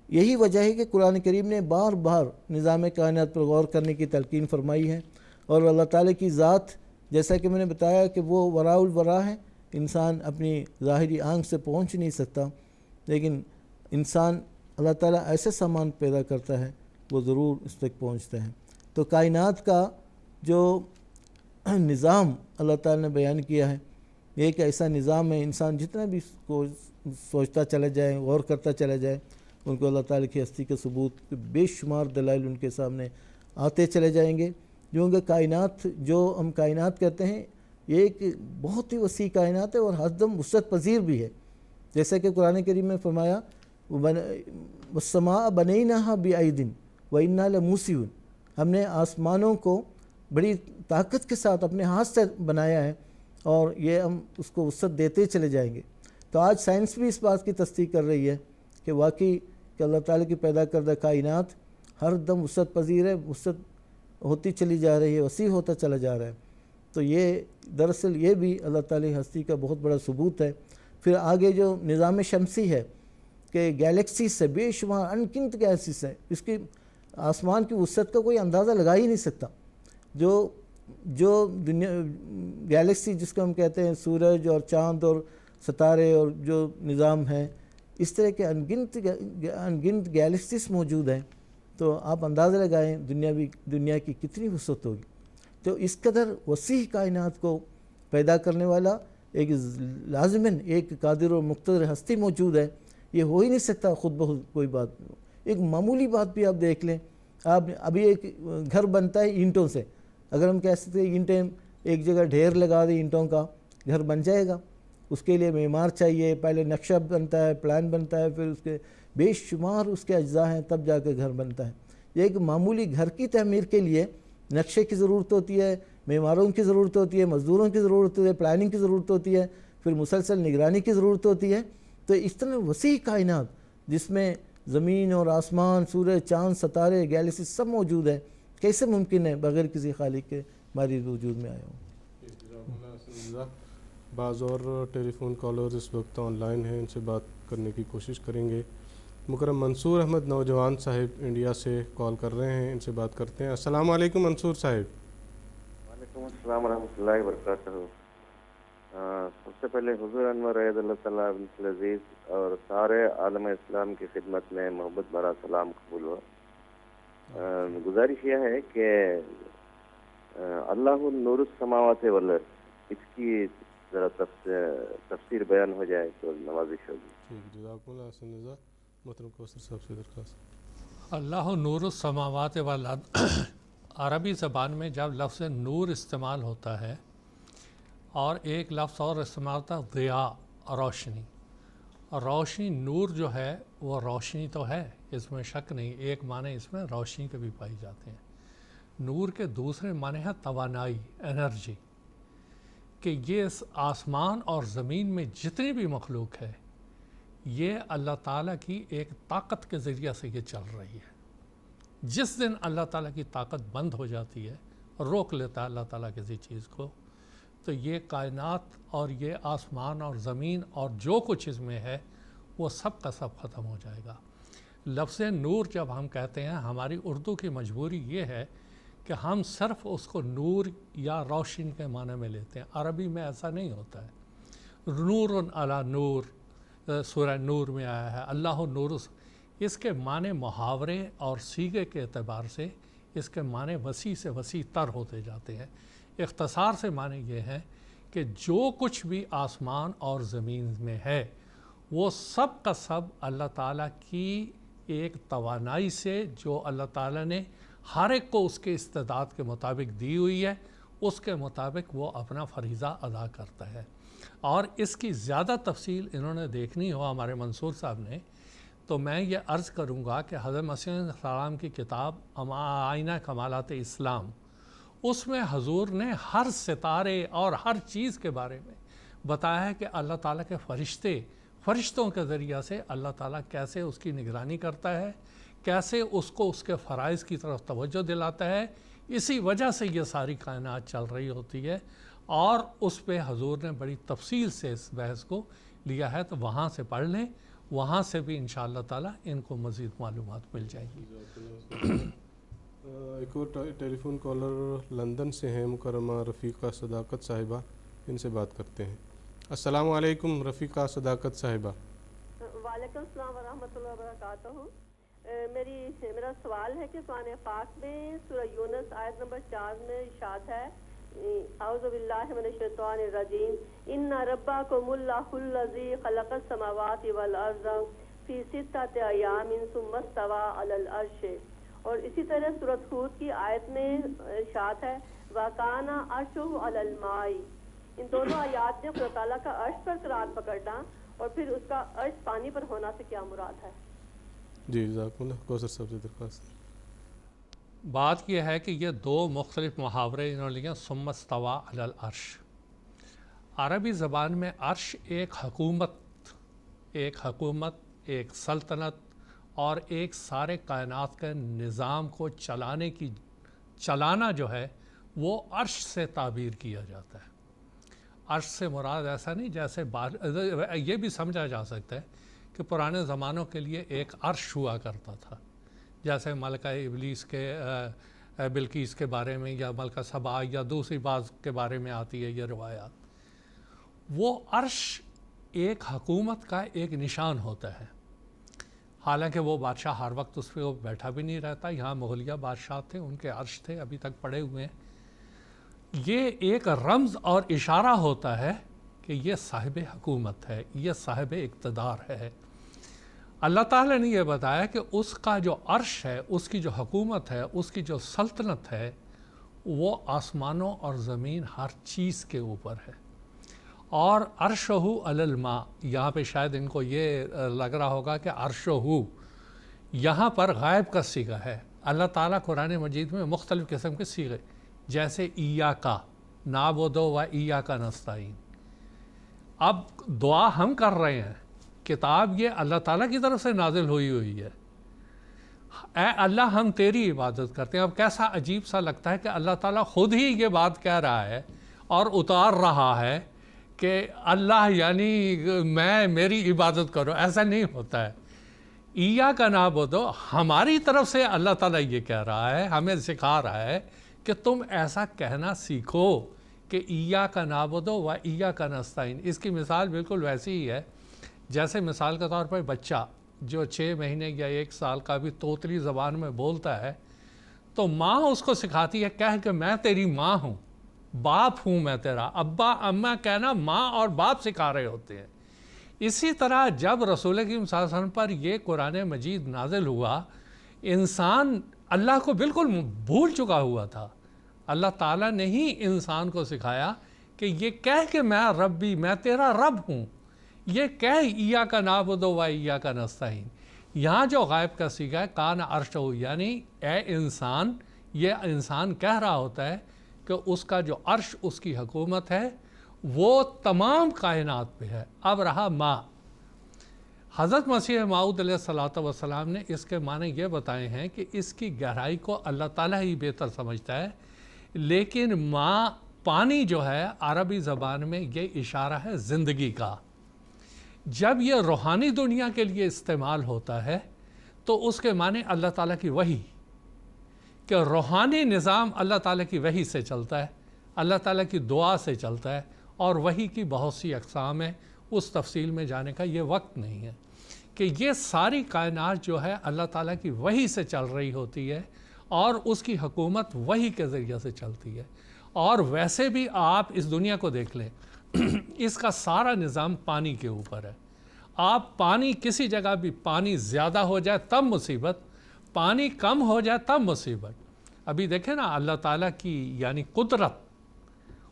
یہی وجہ ہے کہ قرآن کریم نے بار بار نظام کائنات پر غور کرنے کی تلقین فرمائی ہے، اور اللہ تعالیٰ کی ذات جیسا کہ میں نے بتایا کہ وہ وراء الورا ہے، انسان اپنی ظاہری آنکھ سے پہنچ نہیں سکتا، لیکن انسان اللہ تعالیٰ ایسے سامان پیدا کرتا ہے وہ ضرور اس تک پہنچتا ہے۔ تو کائنات کا جو نظام اللہ تعالیٰ نے بیان کیا ہے، یہ ایک ایسا نظام ہے، انسان جتنا بھی اس کو سوچتا چلا جائے، غور کرتا چلا جائے، ان کو اللہ تعالیٰ کی ہستی کے ثبوت بے شمار دلائل ان کے سامنے آتے چلے جائیں گے۔ کیونکہ کائنات جو ہم کائنات کہتے ہیں یہ ایک بہت ہی وسیع کائنات ہے اور ہر دم وسعت پذیر بھی ہے، جیسا کہ قرآن کریم میں فرمایا وَالسَّمَاءَ بَنَيْنَاهَا بِأَيْدٍ وَإِنَّا لَمُوسِعُونَ، ہم نے آسمانوں کو بڑی طاقت کے ساتھ اپنے ہاتھ سے بنایا ہے اور یہ ہم اس کو وسعت دیتے چلے جائیں گے۔ تو آج سائنس بھی اس بات کی تصدیق کر رہی ہے کہ واقعی کہ اللہ تعالیٰ کی پیدا کردہ کائنات ہر دم وسعت پذیر ہے، وسعت ہوتی چلی جا رہی ہے، وسیع ہوتا چلا جا رہا ہے۔ تو یہ دراصل یہ بھی اللہ تعالیٰ کی ہستی کا بہت بڑا ثبوت ہے۔ پھر آگے جو نظام شمسی ہے کہ گیلیکسی سے بے شمار انگنت گیلیکسیز ہیں، اس کی آسمان کی وسعت کا کوئی اندازہ لگا ہی نہیں سکتا۔ جو دنیا گیلیکسی جس کو ہم کہتے ہیں سورج اور چاند اور ستارے اور جو نظام ہے، اس طرح کے انگنت گیلیکسیز موجود ہیں، تو آپ اندازہ لگائیں دنیا کی کتنی وسعت ہوگی۔ تو اس قدر وسیع کائنات کو پیدا کرنے والا ایک لازماً ایک قادر و مقتدر ہستی موجود ہے، یہ ہو ہی نہیں سکتا خود بخود کوئی بات۔ ایک معمولی بات بھی آپ دیکھ لیں، آپ ابھی ایک گھر بنتا ہے اینٹوں سے، اگر ہم کہہ سکتے ہیں اینٹیں ایک جگہ ڈھیر لگا دیں اینٹوں کا، گھر بن جائے گا؟ اس کے لیے معمار چاہیے، پہلے نقشہ بنتا ہے، پلان بنتا ہے، پھر اس کے بے شمار اس کے اجزاء ہیں، تب جا کے گھر بنتا ہے۔ یہ ایک معمولی گھر کی تعمیر کے لیے نقشے کی ضرورت ہوتی ہے، معماروں کی ضرورت ہوتی ہے، مزدوروں کی ضرورت ہوتی ہے، پلاننگ کی ضرورت ہوتی ہے، پھر مسلسل نگرانی کی ضرورت ہوتی ہے۔ تو اس طرح وسیع کائنات جس میں زمین اور آسمان، سورج، چاند، ستارے، گیلیکسی سب موجود ہیں، کیسے ممکن ہے بغیر کسی خالق کے ہماری وجود میں آیا ہوں؟ بعض اور ٹیلی فون کالر اس وقت آن لائن ہیں، ان سے بات کرنے کی کوشش کریں گے۔ مکرم منصور احمد نوجوان صاحب انڈیا سے کال کر رہے ہیں، ان سے بات کرتے ہیں۔ السلام علیکم منصور صاحب۔ وعلیکم السلام ورحمۃ اللہ وبرکاتہ۔ سب سے پہلے حضور انور عید اللہ تعالیٰ بن عزیز اور سارے عالم اسلام کی خدمت میں محبت بھرا سلام قبول ہوا۔ گزارش یہ ہے کہ اللہ نور السماوات والارض، اس کی ذرا تفسیر بیان ہو جائے تو نوازش ہوگی۔ جزاک اللہ حسن رضا۔ محترم کوثر صاحب سے درخواست۔ اللہ نور السماوات والارض، عربی زبان میں جب لفظ نور استعمال ہوتا ہے اور ایک لفظ اور استعمال ہوتا ہے ضیاء، روشنی۔ روشنی نور جو ہے وہ روشنی تو ہے، اس میں شک نہیں، ایک معنی اس میں روشنی کے بھی پائی جاتے ہیں۔ نور کے دوسرے معنی ہے توانائی، انرجی، کہ یہ اس آسمان اور زمین میں جتنی بھی مخلوق ہے یہ اللہ تعالیٰ کی ایک طاقت کے ذریعہ سے یہ چل رہی ہے۔ جس دن اللہ تعالیٰ کی طاقت بند ہو جاتی ہے، روک لیتا ہے اللہ تعالیٰ کسی چیز کو، تو یہ کائنات اور یہ آسمان اور زمین اور جو کچھ اس میں ہے وہ سب کا سب ختم ہو جائے گا۔ لفظ نور جب ہم کہتے ہیں، ہماری اردو کی مجبوری یہ ہے کہ ہم صرف اس کو نور یا روشن کے معنی میں لیتے ہیں، عربی میں ایسا نہیں ہوتا ہے۔ نور علی نور سورہ نور میں آیا ہے، اللہ نور، اس کے معنی محاورے اور صیغے کے اعتبار سے اس کے معنی وسیع سے وسیع تر ہوتے جاتے ہیں۔ اختصار سے معنی یہ ہے کہ جو کچھ بھی آسمان اور زمین میں ہے وہ سب کا سب اللہ تعالیٰ کی ایک توانائی سے، جو اللہ تعالیٰ نے ہر ایک کو اس کے استعداد کے مطابق دی ہوئی ہے، اس کے مطابق وہ اپنا فریضہ ادا کرتا ہے۔ اور اس کی زیادہ تفصیل انہوں نے دیکھنی ہو ہمارے منصور صاحب نے، تو میں یہ عرض کروں گا کہ حضرت مسیح علیہ السلام کی کتاب آئینہ کمالات اسلام، اس میں حضور نے ہر ستارے اور ہر چیز کے بارے میں بتایا ہے کہ اللہ تعالیٰ کے فرشتوں کے ذریعہ سے اللہ تعالیٰ کیسے اس کی نگرانی کرتا ہے، کیسے اس کو اس کے فرائض کی طرف توجہ دلاتا ہے. اسی وجہ سے یہ ساری کائنات چل رہی ہوتی ہے، اور اس پہ حضور نے بڑی تفصیل سے اس بحث کو لیا ہے. تو وہاں سے پڑھ لیں، وہاں سے بھی انشاءاللہ تعالیٰ ان کو مزید معلومات مل جائیں گی. ایک اور ٹیلی فون کالر لندن سے ہیں مکرمہ رفیقہ صداقت صاحبہ، ان سے بات کرتے ہیں. السلام علیکم رفیقہ صداقت صاحبہ. وعلیکم السلام ورحمۃ اللہ وبرکاتہ. میرا سوال ہے کہ قرآن پاک میں سورہ یونس آیت نمبر 4 میں ارشاد ہے اعوذ باللہ من الشیطان الرجیم ان ربکم اللہ الذی خلق السماوات والارض فی 6 ایام ثم استوی علی العرش. اور اسی طرح سورۃ ہود کی آیت میں ارشاد ہے وَكَانَ عَرْشُهُ عَلَى الْمَاءِ. ان دونوں آیات میں خدا تعالیٰ کا عرش پر قرار پکڑنا اور پھر اس کا عرش پانی پر ہونا سے کیا مراد ہے؟ جی جزاکم اللہ. کوثر صاحب سے درخواست. بات یہ ہے کہ یہ دو مختلف محاورے انہوں نے لیا. ثم استوی علی العرش، عربی زبان میں عرش ایک حکومت، ایک سلطنت اور ایک سارے کائنات کے نظام کو چلانا جو ہے وہ عرش سے تعبیر کیا جاتا ہے. عرش سے مراد ایسا نہیں جیسے یہ بھی سمجھا جا سکتا ہے کہ پرانے زمانوں کے لیے ایک عرش ہوا کرتا تھا، جیسے ملکہ ابلیس کے بلقیس کے بارے میں یا ملکہ سبا یا دوسری بعض کے بارے میں آتی ہے یہ روایات. وہ عرش ایک حکومت کا ایک نشان ہوتا ہے، حالانکہ وہ بادشاہ ہر وقت اس پہ بیٹھا بھی نہیں رہتا. یہاں مغلیہ بادشاہ تھے، ان کے عرش تھے، ابھی تک پڑے ہوئے ہیں. یہ ایک رمز اور اشارہ ہوتا ہے کہ یہ صاحب حکومت ہے، یہ صاحب اقتدار ہے. اللہ تعالیٰ نے یہ بتایا کہ اس کا جو عرش ہے، اس کی جو حکومت ہے، اس کی جو سلطنت ہے، وہ آسمانوں اور زمین ہر چیز کے اوپر ہے. اور عرشہ علی الماء، یہاں پہ شاید ان کو یہ لگ رہا ہوگا کہ عرشہ یہاں پر غائب کا صیغہ ہے. اللہ تعالیٰ قرآن مجید میں مختلف قسم کے صیغے، جیسے ایاکا نعبد و ایاکا نستعین. اب دعا ہم کر رہے ہیں، کتاب یہ اللہ تعالیٰ کی طرف سے نازل ہوئی ہے. اے اللہ ہم تیری عبادت کرتے ہیں. اب کیسا عجیب سا لگتا ہے کہ اللہ تعالیٰ خود ہی یہ بات کہہ رہا ہے اور اتار رہا ہے کہ اللہ یعنی میری عبادت کرو. ایسا نہیں ہوتا ہے. ایاکا نعبد، ہماری طرف سے اللہ تعالیٰ یہ کہہ رہا ہے، ہمیں سکھا رہا ہے کہ تم ایسا کہنا سیکھو کہ ایاکا نعبد و ایاکا نستعین. اس کی مثال بالکل ویسی ہی ہے جیسے مثال کے طور پر بچہ جو 6 مہینے یا 1 سال کا بھی توتلی زبان میں بولتا ہے تو ماں اس کو سکھاتی ہے کہہ کہ میں تیری ماں ہوں، باپ ہوں میں تیرا. ابا اماں کہنا ماں اور باپ سکھا رہے ہوتے ہیں. اسی طرح جب رسول کریم صلی اللہ علیہ وسلم پر یہ قرآن مجید نازل ہوا، انسان اللہ کو بالکل بھول چکا ہوا تھا. اللہ تعالیٰ نے ہی انسان کو سکھایا کہ یہ کہہ کہ میں ربی، میں تیرا رب ہوں. یہ کہہ ایاکا نعبد و ایاکا نستعین. یہاں جو غائب کا صیغہ ہے کان عرشہ، یعنی اے انسان، یہ انسان کہہ رہا ہوتا ہے کہ اس کا جو عرش، اس کی حکومت ہے، وہ تمام کائنات پہ ہے. اب رہا ماں. حضرت مسیح موعود علیہ الصلوۃ والسلام نے اس کے معنی یہ بتائے ہیں کہ اس کی گہرائی کو اللہ تعالیٰ ہی بہتر سمجھتا ہے. لیکن ماں، پانی جو ہے عربی زبان میں یہ اشارہ ہے زندگی کا. جب یہ روحانی دنیا کے لیے استعمال ہوتا ہے تو اس کے معنی اللہ تعالیٰ کی وحی، کہ روحانی نظام اللہ تعالیٰ کی وحی سے چلتا ہے، اللہ تعالیٰ کی دعا سے چلتا ہے. اور وحی کی بہت سی اقسام ہیں، اس تفصیل میں جانے کا یہ وقت نہیں ہے. کہ یہ ساری کائنات جو ہے اللہ تعالیٰ کی وحی سے چل رہی ہوتی ہے اور اس کی حکومت وحی کے ذریعے سے چلتی ہے. اور ویسے بھی آپ اس دنیا کو دیکھ لیں، اس کا سارا نظام پانی کے اوپر ہے. آپ پانی کسی جگہ بھی پانی زیادہ ہو جائے تب مصیبت، پانی کم ہو جائے تب مصیبت. ابھی دیکھیں نا اللہ تعالیٰ کی یعنی قدرت،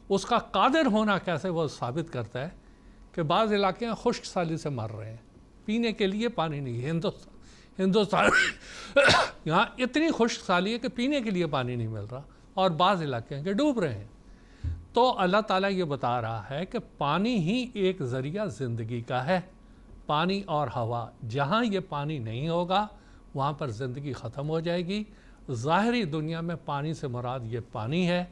اس کا قادر ہونا کیسے وہ ثابت کرتا ہے کہ بعض علاقے خشک سالی سے مر رہے ہیں. پینے کے لیے پانی نہیں ہے۔ ہندوستان یہاں اتنی خشک سالی ہے کہ پینے کے لیے پانی نہیں مل رہا، اور بعض علاقے ہیں کہ ڈوب رہے ہیں۔ تو اللہ تعالیٰ یہ بتا رہا ہے کہ پانی ہی ایک ذریعہ زندگی کا ہے، پانی اور ہوا۔ جہاں یہ پانی نہیں ہوگا وہاں پر زندگی ختم ہو جائے گی۔ ظاہری دنیا میں پانی سے مراد یہ پانی ہے،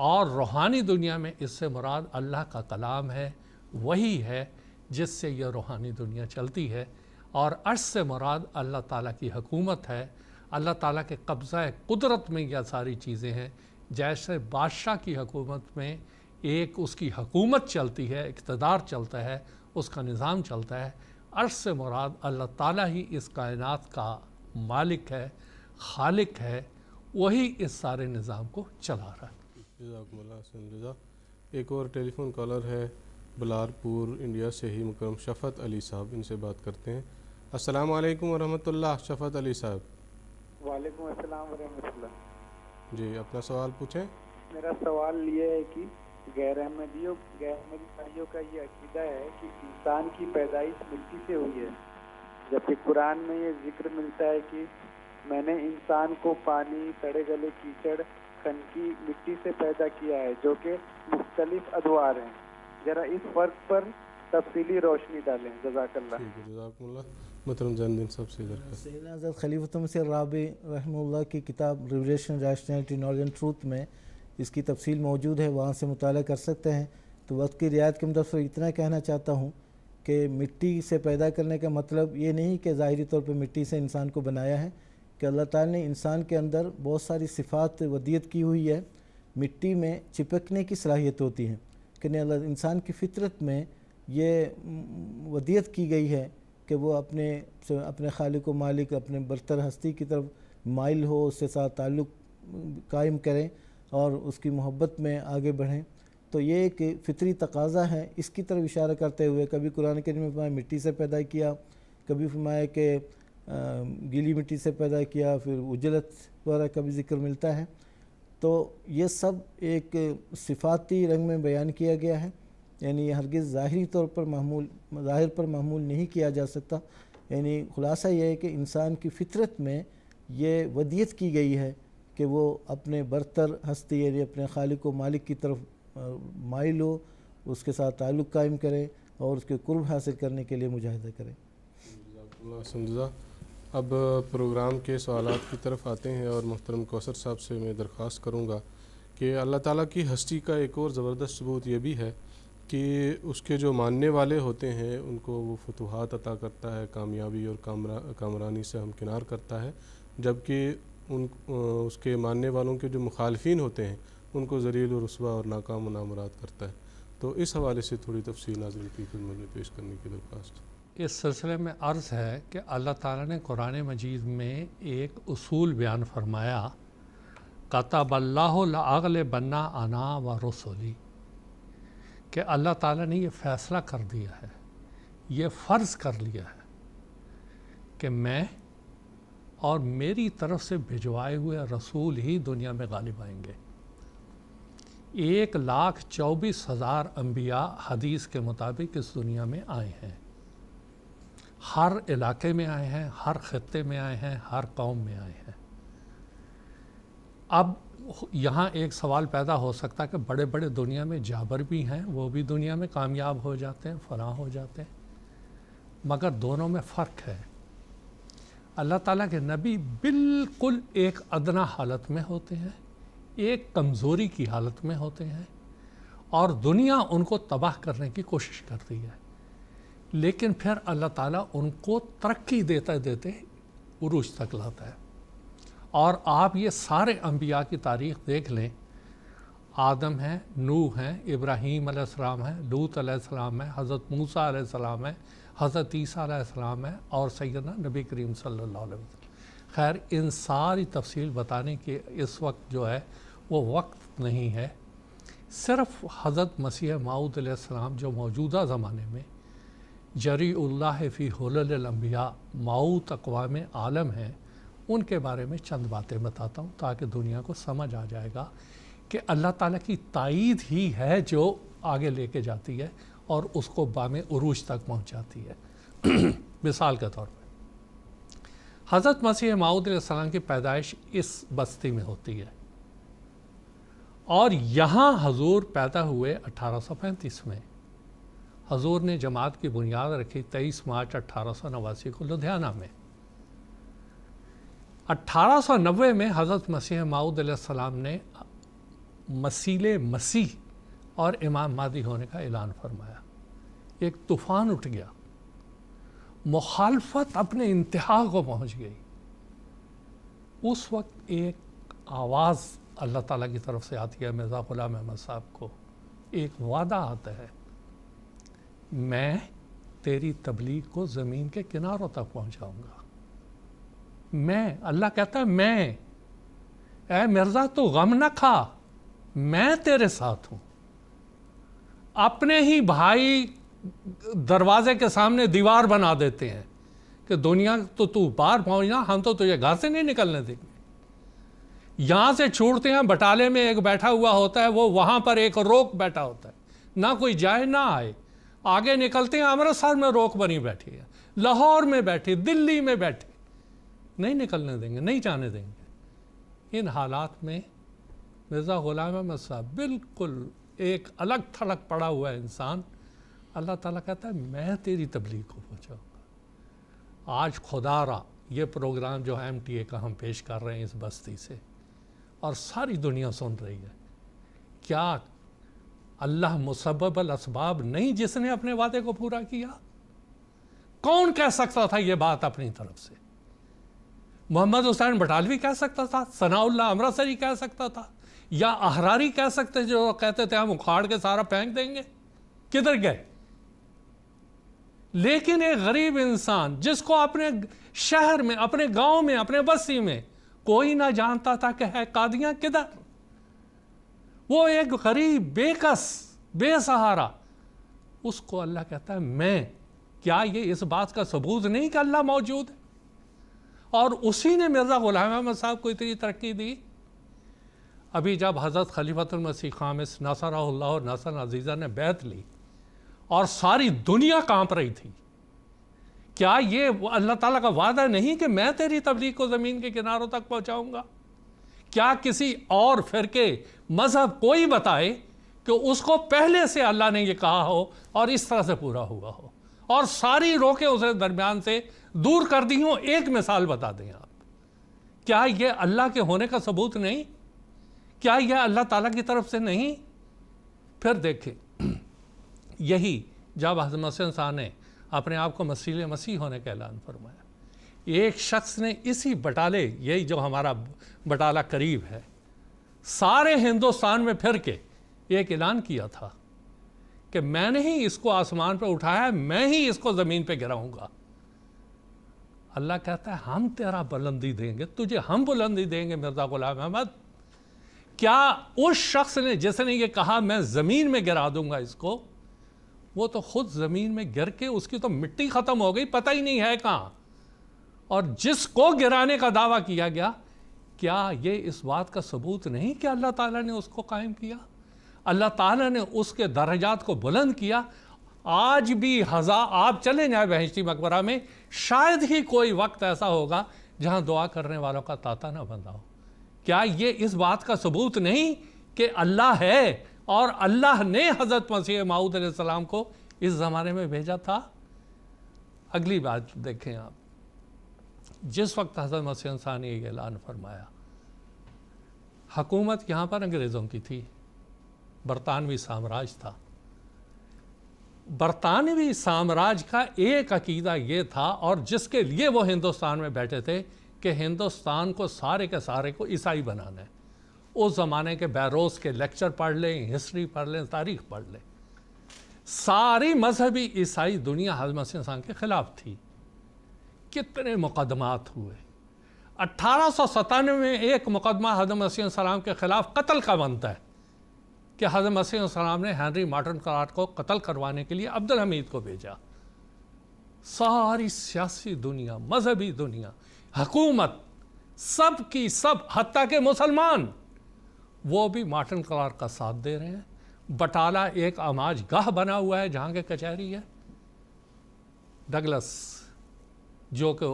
اور روحانی دنیا میں اس سے مراد اللہ کا کلام ہے، وہی ہے جس سے یہ روحانی دنیا چلتی ہے۔ اور عرش سے مراد اللہ تعالیٰ کی حکومت ہے، اللہ تعالیٰ کے قبضہ قدرت میں یہ ساری چیزیں ہیں۔ جیسے بادشاہ کی حکومت میں ایک اس کی حکومت چلتی ہے، اقتدار چلتا ہے، اس کا نظام چلتا ہے، عرش سے مراد اللہ تعالیٰ ہی اس کائنات کا مالک ہے، خالق ہے، وہی اس سارے نظام کو چلا رہا ہے۔ جزاکم اللہ حسن جزا۔ ایک اور ٹیلی فون کالر ہے بلارپور انڈیا سے ہی، مکرم شفت علی صاحب، ان سے بات کرتے ہیں۔ السلام علیکم ورحمۃ اللہ، شفت علی صاحب۔ وعلیکم السلام ورحمۃ اللہ۔ جی اپنا سوال پوچھیں۔ میرا سوال یہ ہے کہ غیر احمدی بھائیوں کا یہ عقیدہ ہے کہ انسان کی پیدائش مٹی سے ہوئی ہے، جبکہ قرآن میں یہ ذکر ملتا ہے کہ میں نے انسان کو پانی، سڑے گلے کیچڑ، خنکی مٹی سے پیدا کیا ہے، جو کہ مختلف ادوار ہیں۔ ذرا اس فرق پر تفصیلی روشنی ڈالیں، جزاک اللہ۔ ٹھیک ہے، جزاکم اللہ۔ محترم زین الدین صاحب سے سیدنا حضرت خلیفۃ المسیح الرابع رحمہ اللہ کی کتاب revelation rationality knowledge and truth میں اس کی تفصیل موجود ہے، وہاں سے مطالعہ کر سکتے ہیں۔ تو وقت کی رعایت کے مطابق اتنا کہنا چاہتا ہوں کہ مٹی سے پیدا کرنے کا مطلب یہ نہیں کہ ظاہری طور پہ مٹی سے انسان کو بنایا ہے، کہ اللہ تعالیٰ نے انسان کے اندر بہت ساری صفات ودیت کی ہوئی ہے۔ مٹی میں چپکنے کی صلاحیت ہوتی ہے، کہ انسان کی فطرت میں یہ ودیت کی گئی ہے کہ وہ اپنے خالق و مالک، اپنے برتر ہستی کی طرف مائل ہو، اس کے ساتھ تعلق قائم کریں اور اس کی محبت میں آگے بڑھیں۔ تو یہ ایک فطری تقاضا ہے، اس کی طرف اشارہ کرتے ہوئے کبھی قرآن کریم میں فرمایا مٹی سے پیدا کیا، کبھی فرمایا کہ گیلی مٹی سے پیدا کیا، پھر اجلت وغیرہ کا بھی ذکر ملتا ہے۔ تو یہ سب ایک صفاتی رنگ میں بیان کیا گیا ہے، یعنی ہرگز ظاہر پر محمول نہیں کیا جا سکتا۔ یعنی خلاصہ یہ ہے کہ انسان کی فطرت میں یہ ودیت کی گئی ہے کہ وہ اپنے برتر ہستی یعنی اپنے خالق و مالک کی طرف مائل ہو، اس کے ساتھ تعلق قائم کرے اور اس کے قرب حاصل کرنے کے لیے مجاہدہ کرے۔ اب پروگرام کے سوالات کی طرف آتے ہیں، اور محترم کوثر صاحب سے میں درخواست کروں گا کہ اللہ تعالیٰ کی ہستی کا ایک اور زبردست ثبوت یہ بھی ہے کہ اس کے جو ماننے والے ہوتے ہیں ان کو وہ فتوحات عطا کرتا ہے، کامیابی اور کامرانی سے ہمکنار کرتا ہے، جبکہ اس کے ماننے والوں کے جو مخالفین ہوتے ہیں ان کو ذلیل و رسوا اور ناکام و نامراد کرتا ہے۔ تو اس حوالے سے تھوڑی تفصیل ناظرین کی خدمت میں پیش کرنے کی درخواست۔ اس سلسلے میں عرض ہے کہ اللہ تعالیٰ نے قرآن مجید میں ایک اصول بیان فرمایا، کتب اللہ لأغلبن انا و رسلی، کہ اللہ تعالیٰ نے یہ فیصلہ کر دیا ہے، یہ فرض کر لیا ہے کہ میں اور میری طرف سے بھجوائے ہوئے رسول ہی دنیا میں غالب آئیں گے۔ 1,24,000 انبیاء حدیث کے مطابق اس دنیا میں آئے ہیں، ہر علاقے میں آئے ہیں، ہر خطے میں آئے ہیں، ہر قوم میں آئے ہیں۔ اب یہاں ایک سوال پیدا ہو سکتا ہے کہ بڑے بڑے دنیا میں جابر بھی ہیں، وہ بھی دنیا میں کامیاب ہو جاتے ہیں، فلاں ہو جاتے ہیں، مگر دونوں میں فرق ہے۔ اللہ تعالیٰ کے نبی بالکل ایک ادنا حالت میں ہوتے ہیں، ایک کمزوری کی حالت میں ہوتے ہیں، اور دنیا ان کو تباہ کرنے کی کوشش کرتی ہے، لیکن پھر اللہ تعالیٰ ان کو ترقی دیتے دیتے عروج تک لاتا ہے۔ اور آپ یہ سارے انبیاء کی تاریخ دیکھ لیں، آدم ہیں، نوح ہیں، ابراہیم علیہ السلام ہیں، لوط علیہ السلام ہیں، حضرت موسیٰ علیہ السلام ہیں، حضرت عیسیٰ علیہ السلام ہیں، اور سیدنا نبی کریم صلی اللہ علیہ وسلم۔ خیر ان ساری تفصیل بتانے کے اس وقت جو ہے وہ وقت نہیں ہے، صرف حضرت مسیح موعود علیہ السلام جو موجودہ زمانے میں جری اللہ فی حلل الانبیاء موعود اقوام عالم ہیں، ان کے بارے میں چند باتیں بتاتا ہوں تاکہ دنیا کو سمجھ آ جائے گا کہ اللہ تعالیٰ کی تائید ہی ہے جو آگے لے کے جاتی ہے اور اس کو بام عروج تک پہنچاتی ہے۔ مثال کے طور پہ حضرت مسیح موعود علیہ السلام کی پیدائش اس بستی میں ہوتی ہے اور یہاں حضور پیدا ہوئے 1835 میں. حضور نے جماعت کی بنیاد رکھی 23 مارچ 1889 کو لدھیانہ میں. 1890 میں حضرت مسیح موعود علیہ السلام نے مسیل مسیح اور امام مہدی ہونے کا اعلان فرمایا. ایک طوفان اٹھ گیا، مخالفت اپنے انتہا کو پہنچ گئی. اس وقت ایک آواز اللہ تعالیٰ کی طرف سے آتی ہے مرزا غلام احمد صاحب کو. ایک وعدہ آتا ہے، میں تیری تبلیغ کو زمین کے کناروں تک پہنچاؤں گا. میں، اللہ کہتا ہے میں، اے مرزا تو غم نہ کھا، میں تیرے ساتھ ہوں. اپنے ہی بھائی دروازے کے سامنے دیوار بنا دیتے ہیں کہ دنیا تو باہر پہنچنا، ہم تو تجھے گھر سے نہیں نکلنے دیں گے. یہاں سے چھوڑتے ہیں، بٹالے میں ایک بیٹھا ہوا ہوتا ہے، وہ وہاں پر ایک روک بیٹھا ہوتا ہے، نہ کوئی جائے نہ آئے. آگے نکلتے ہیں، امرتسر میں روک بنی بیٹھی ہے، لاہور میں بیٹھی، دلی میں بیٹھی، نہیں نکلنے دیں گے، نہیں جانے دیں گے. ان حالات میں مرزا غلام احمد صاحب بالکل ایک الگ تھلگ پڑا ہوا ہے انسان. اللہ تعالیٰ کہتا ہے میں تیری تبلیغ کو پہنچاؤں گا. آج خدا را یہ پروگرام جو MTA کا ہم پیش کر رہے ہیں اس بستی سے، اور ساری دنیا سن رہی ہے، کیا اللہ مسبب الاسباب نہیں جس نے اپنے وعدے کو پورا کیا؟ کون کہہ سکتا تھا یہ بات اپنی طرف سے؟ محمد حسین بٹالوی کہہ سکتا تھا، ثناء اللہ امرتسری کہہ سکتا تھا، یا احراری کہہ سکتے جو کہتے تھے ہم اکھاڑ کے سارا پھینک دیں گے؟ کدھر گئے؟ لیکن ایک غریب انسان جس کو اپنے شہر میں، اپنے گاؤں میں، اپنے بستی میں کوئی نہ جانتا تھا کہ ہے قادیاں کدھر، وہ ایک غریب بے کس بے سہارا، اس کو اللہ کہتا ہے میں. کیا یہ اس بات کا ثبوت نہیں کہ اللہ موجود ہے؟ اور اسی نے مرزا غلام احمد صاحب کو اتنی ترقی دی. ابھی جب حضرت خلیفۃ المسیح خامس ناصرہ اللہ اور ناصر عزیزہ نے بیعت لی اور ساری دنیا کانپ رہی تھی، کیا یہ اللہ تعالیٰ کا وعدہ نہیں کہ میں تیری تبلیغ کو زمین کے کناروں تک پہنچاؤں گا؟ کیا کسی اور فرقے مذہب کوئی بتائے کہ اس کو پہلے سے اللہ نے یہ کہا ہو اور اس طرح سے پورا ہوا ہو اور ساری روکیں اسے درمیان سے دور کر دی ہوں؟ ایک مثال بتا دیں آپ. کیا یہ اللہ کے ہونے کا ثبوت نہیں؟ کیا یہ اللہ تعالیٰ کی طرف سے نہیں؟ پھر دیکھیں، یہی جب حضرت مسیح عیسیٰ نے اپنے آپ کو مسیح مسیح ہونے کا اعلان فرمایا، ایک شخص نے اسی بٹالے، یہی جو ہمارا بٹالہ قریب ہے، سارے ہندوستان میں پھر کے ایک اعلان کیا تھا کہ میں نے ہی اس کو آسمان پہ اٹھایا، میں ہی اس کو زمین پہ گراؤں گا. اللہ کہتا ہے ہم تیرا بلندی دیں گے، تجھے ہم بلندی دیں گے مرزا غلام احمد. کیا اس شخص نے جس نے یہ کہا میں زمین میں گرا دوں گا اس کو، وہ تو خود زمین میں گر کے اس کی تو مٹی ختم ہو گئی، پتہ ہی نہیں ہے کہاں. اور جس کو گرانے کا دعویٰ کیا گیا، کیا یہ اس بات کا ثبوت نہیں کہ اللہ تعالیٰ نے اس کو قائم کیا؟ اللہ تعالیٰ نے اس کے درجات کو بلند کیا. آج بھی آپ چلے جائیں بہشتی مقبرہ میں، شاید ہی کوئی وقت ایسا ہوگا جہاں دعا کرنے والوں کا تاتا نہ بندھا ہو. کیا یہ اس بات کا ثبوت نہیں کہ اللہ ہے اور اللہ نے حضرت مسیح موعود علیہ السلام کو اس زمانے میں بھیجا تھا؟ اگلی بات دیکھیں آپ، جس وقت حضرت مسیح عیسیٰ نے یہ اعلان فرمایا، حکومت یہاں پر انگریزوں کی تھی، برطانوی سامراج تھا. برطانوی سامراج کا ایک عقیدہ یہ تھا، اور جس کے لیے وہ ہندوستان میں بیٹھے تھے، کہ ہندوستان کو سارے کے سارے کو عیسائی بنانا ہے. اس زمانے کے بیروز کے لیکچر پڑھ لیں، ہسٹری پڑھ لیں، تاریخ پڑھ لیں، ساری مذہبی عیسائی دنیا حضرت مسیح عیسیٰ کے خلاف تھی. کتنے مقدمات ہوئے. 1897 میں ایک مقدمہ حضرت مسیح السلام کے خلاف قتل کا بنتا ہے کہ حضرت مسیح السلام نے ہنری مارٹن کلارک کو قتل کروانے کے لیے عبدالحمید کو بھیجا. ساری سیاسی دنیا، مذہبی دنیا، حکومت، سب کی سب، حتیٰ کہ مسلمان، وہ بھی مارٹن کلارک کا ساتھ دے رہے ہیں. بٹالہ ایک آماج گاہ بنا ہوا ہے جہاں کے کچہری ہے. ڈگلس جو کہ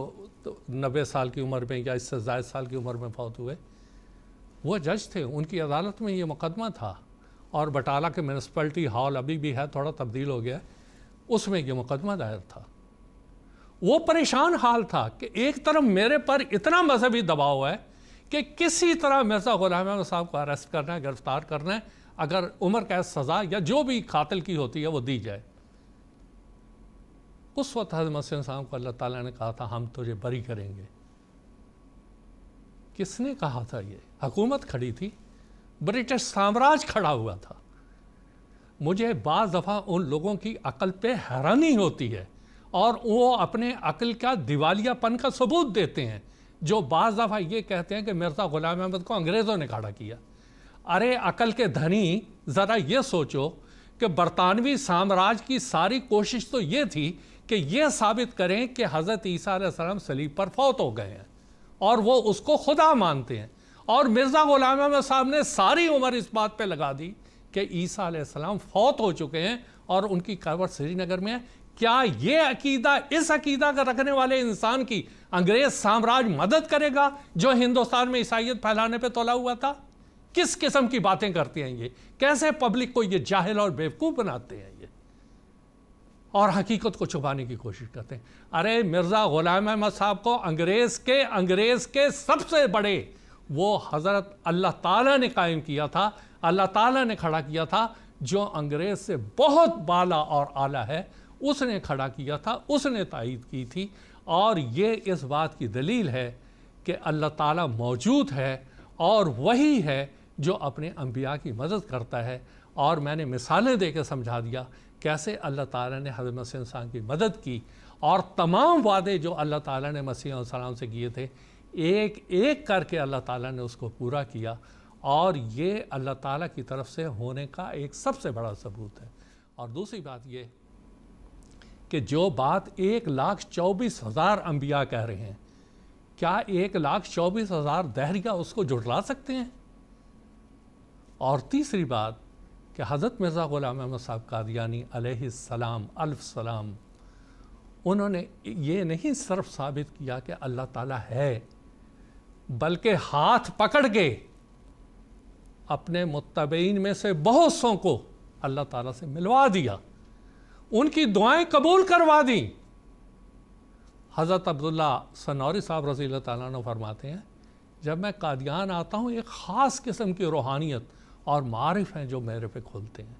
90 سال کی عمر میں یا اس سے زائد سال کی عمر میں فوت ہوئے، وہ جج تھے، ان کی عدالت میں یہ مقدمہ تھا، اور بٹالہ کے میونسپلٹی ہال ابھی بھی ہے، تھوڑا تبدیل ہو گیا، اس میں یہ مقدمہ دائر تھا۔ وہ پریشان حال تھا کہ ایک طرف میرے پر اتنا مذہبی دباؤ ہے کہ کسی طرح مرزا غلام احمد صاحب کو اریسٹ کرنا ہے، گرفتار کرنا ہے، اگر عمر قید سزا یا جو بھی قاتل کی ہوتی ہے وہ دی جائے۔ اس وقت حضرت مسیح صاحب کو اللہ تعالیٰ نے کہا تھا ہم تجھے بری کریں گے۔ کس نے کہا تھا؟ یہ حکومت کھڑی تھی، برٹش سامراج کھڑا ہوا تھا۔ مجھے بعض دفعہ ان لوگوں کی عقل پہ حیرانی ہوتی ہے، اور وہ اپنے عقل کا دیوالیہ پن کا ثبوت دیتے ہیں، جو بعض دفعہ یہ کہتے ہیں کہ مرزا غلام احمد کو انگریزوں نے کھڑا کیا۔ ارے عقل کے دھنی، ذرا یہ سوچو کہ برطانوی سامراج کی ساری کوشش تو یہ تھی کہ یہ ثابت کریں کہ حضرت عیسیٰ علیہ السلام صلیب پر فوت ہو گئے ہیں، اور وہ اس کو خدا مانتے ہیں، اور مرزا غلام احمد صاحب نے ساری عمر اس بات پہ لگا دی کہ عیسیٰ علیہ السلام فوت ہو چکے ہیں اور ان کی قبر سری نگر میں ہے۔ کیا یہ عقیدہ، اس عقیدہ کا رکھنے والے انسان کی انگریز سامراج مدد کرے گا جو ہندوستان میں عیسائیت پھیلانے پہ تولا ہوا تھا؟ کس قسم کی باتیں کرتے ہیں یہ؟ کیسے پبلک کو یہ جاہل اور بیوقوف بناتے ہیں یہ، اور حقیقت کو چھپانے کی کوشش کرتے ہیں۔ ارے مرزا غلام احمد صاحب کو انگریز کے سب سے بڑے وہ حضرت اللہ تعالیٰ نے قائم کیا تھا، اللہ تعالیٰ نے کھڑا کیا تھا، جو انگریز سے بہت بالا اور اعلیٰ ہے، اس نے کھڑا کیا تھا، اس نے تائید کی تھی۔ اور یہ اس بات کی دلیل ہے کہ اللہ تعالیٰ موجود ہے، اور وہی ہے جو اپنے انبیاء کی مدد کرتا ہے۔ اور میں نے مثالیں دے کے سمجھا دیا کیسے اللہ تعالیٰ نے حضرت مسیح علیہ السلام کی مدد کی، اور تمام وعدے جو اللہ تعالیٰ نے مسیح علیہ السلام سے کیے تھے ایک ایک کر کے اللہ تعالیٰ نے اس کو پورا کیا، اور یہ اللہ تعالیٰ کی طرف سے ہونے کا ایک سب سے بڑا ثبوت ہے۔ اور دوسری بات یہ کہ جو بات 1,24,000 انبیاء کہہ رہے ہیں، کیا 1,24,000 دہریہ اس کو جھٹلا سکتے ہیں؟ اور تیسری بات کہ حضرت مرزا غلام احمد صاحب قادیانی علیہ السلام الف سلام، انہوں نے یہ نہیں صرف ثابت کیا کہ اللہ تعالیٰ ہے، بلکہ ہاتھ پکڑ کے اپنے متبعین میں سے بہت سوں کو اللہ تعالیٰ سے ملوا دیا، ان کی دعائیں قبول کروا دیں۔ حضرت عبداللہ سنوری صاحب رضی اللہ تعالیٰ عنہ فرماتے ہیں جب میں قادیان آتا ہوں ایک خاص قسم کی روحانیت اور معارف ہیں جو میرے پہ کھلتے ہیں۔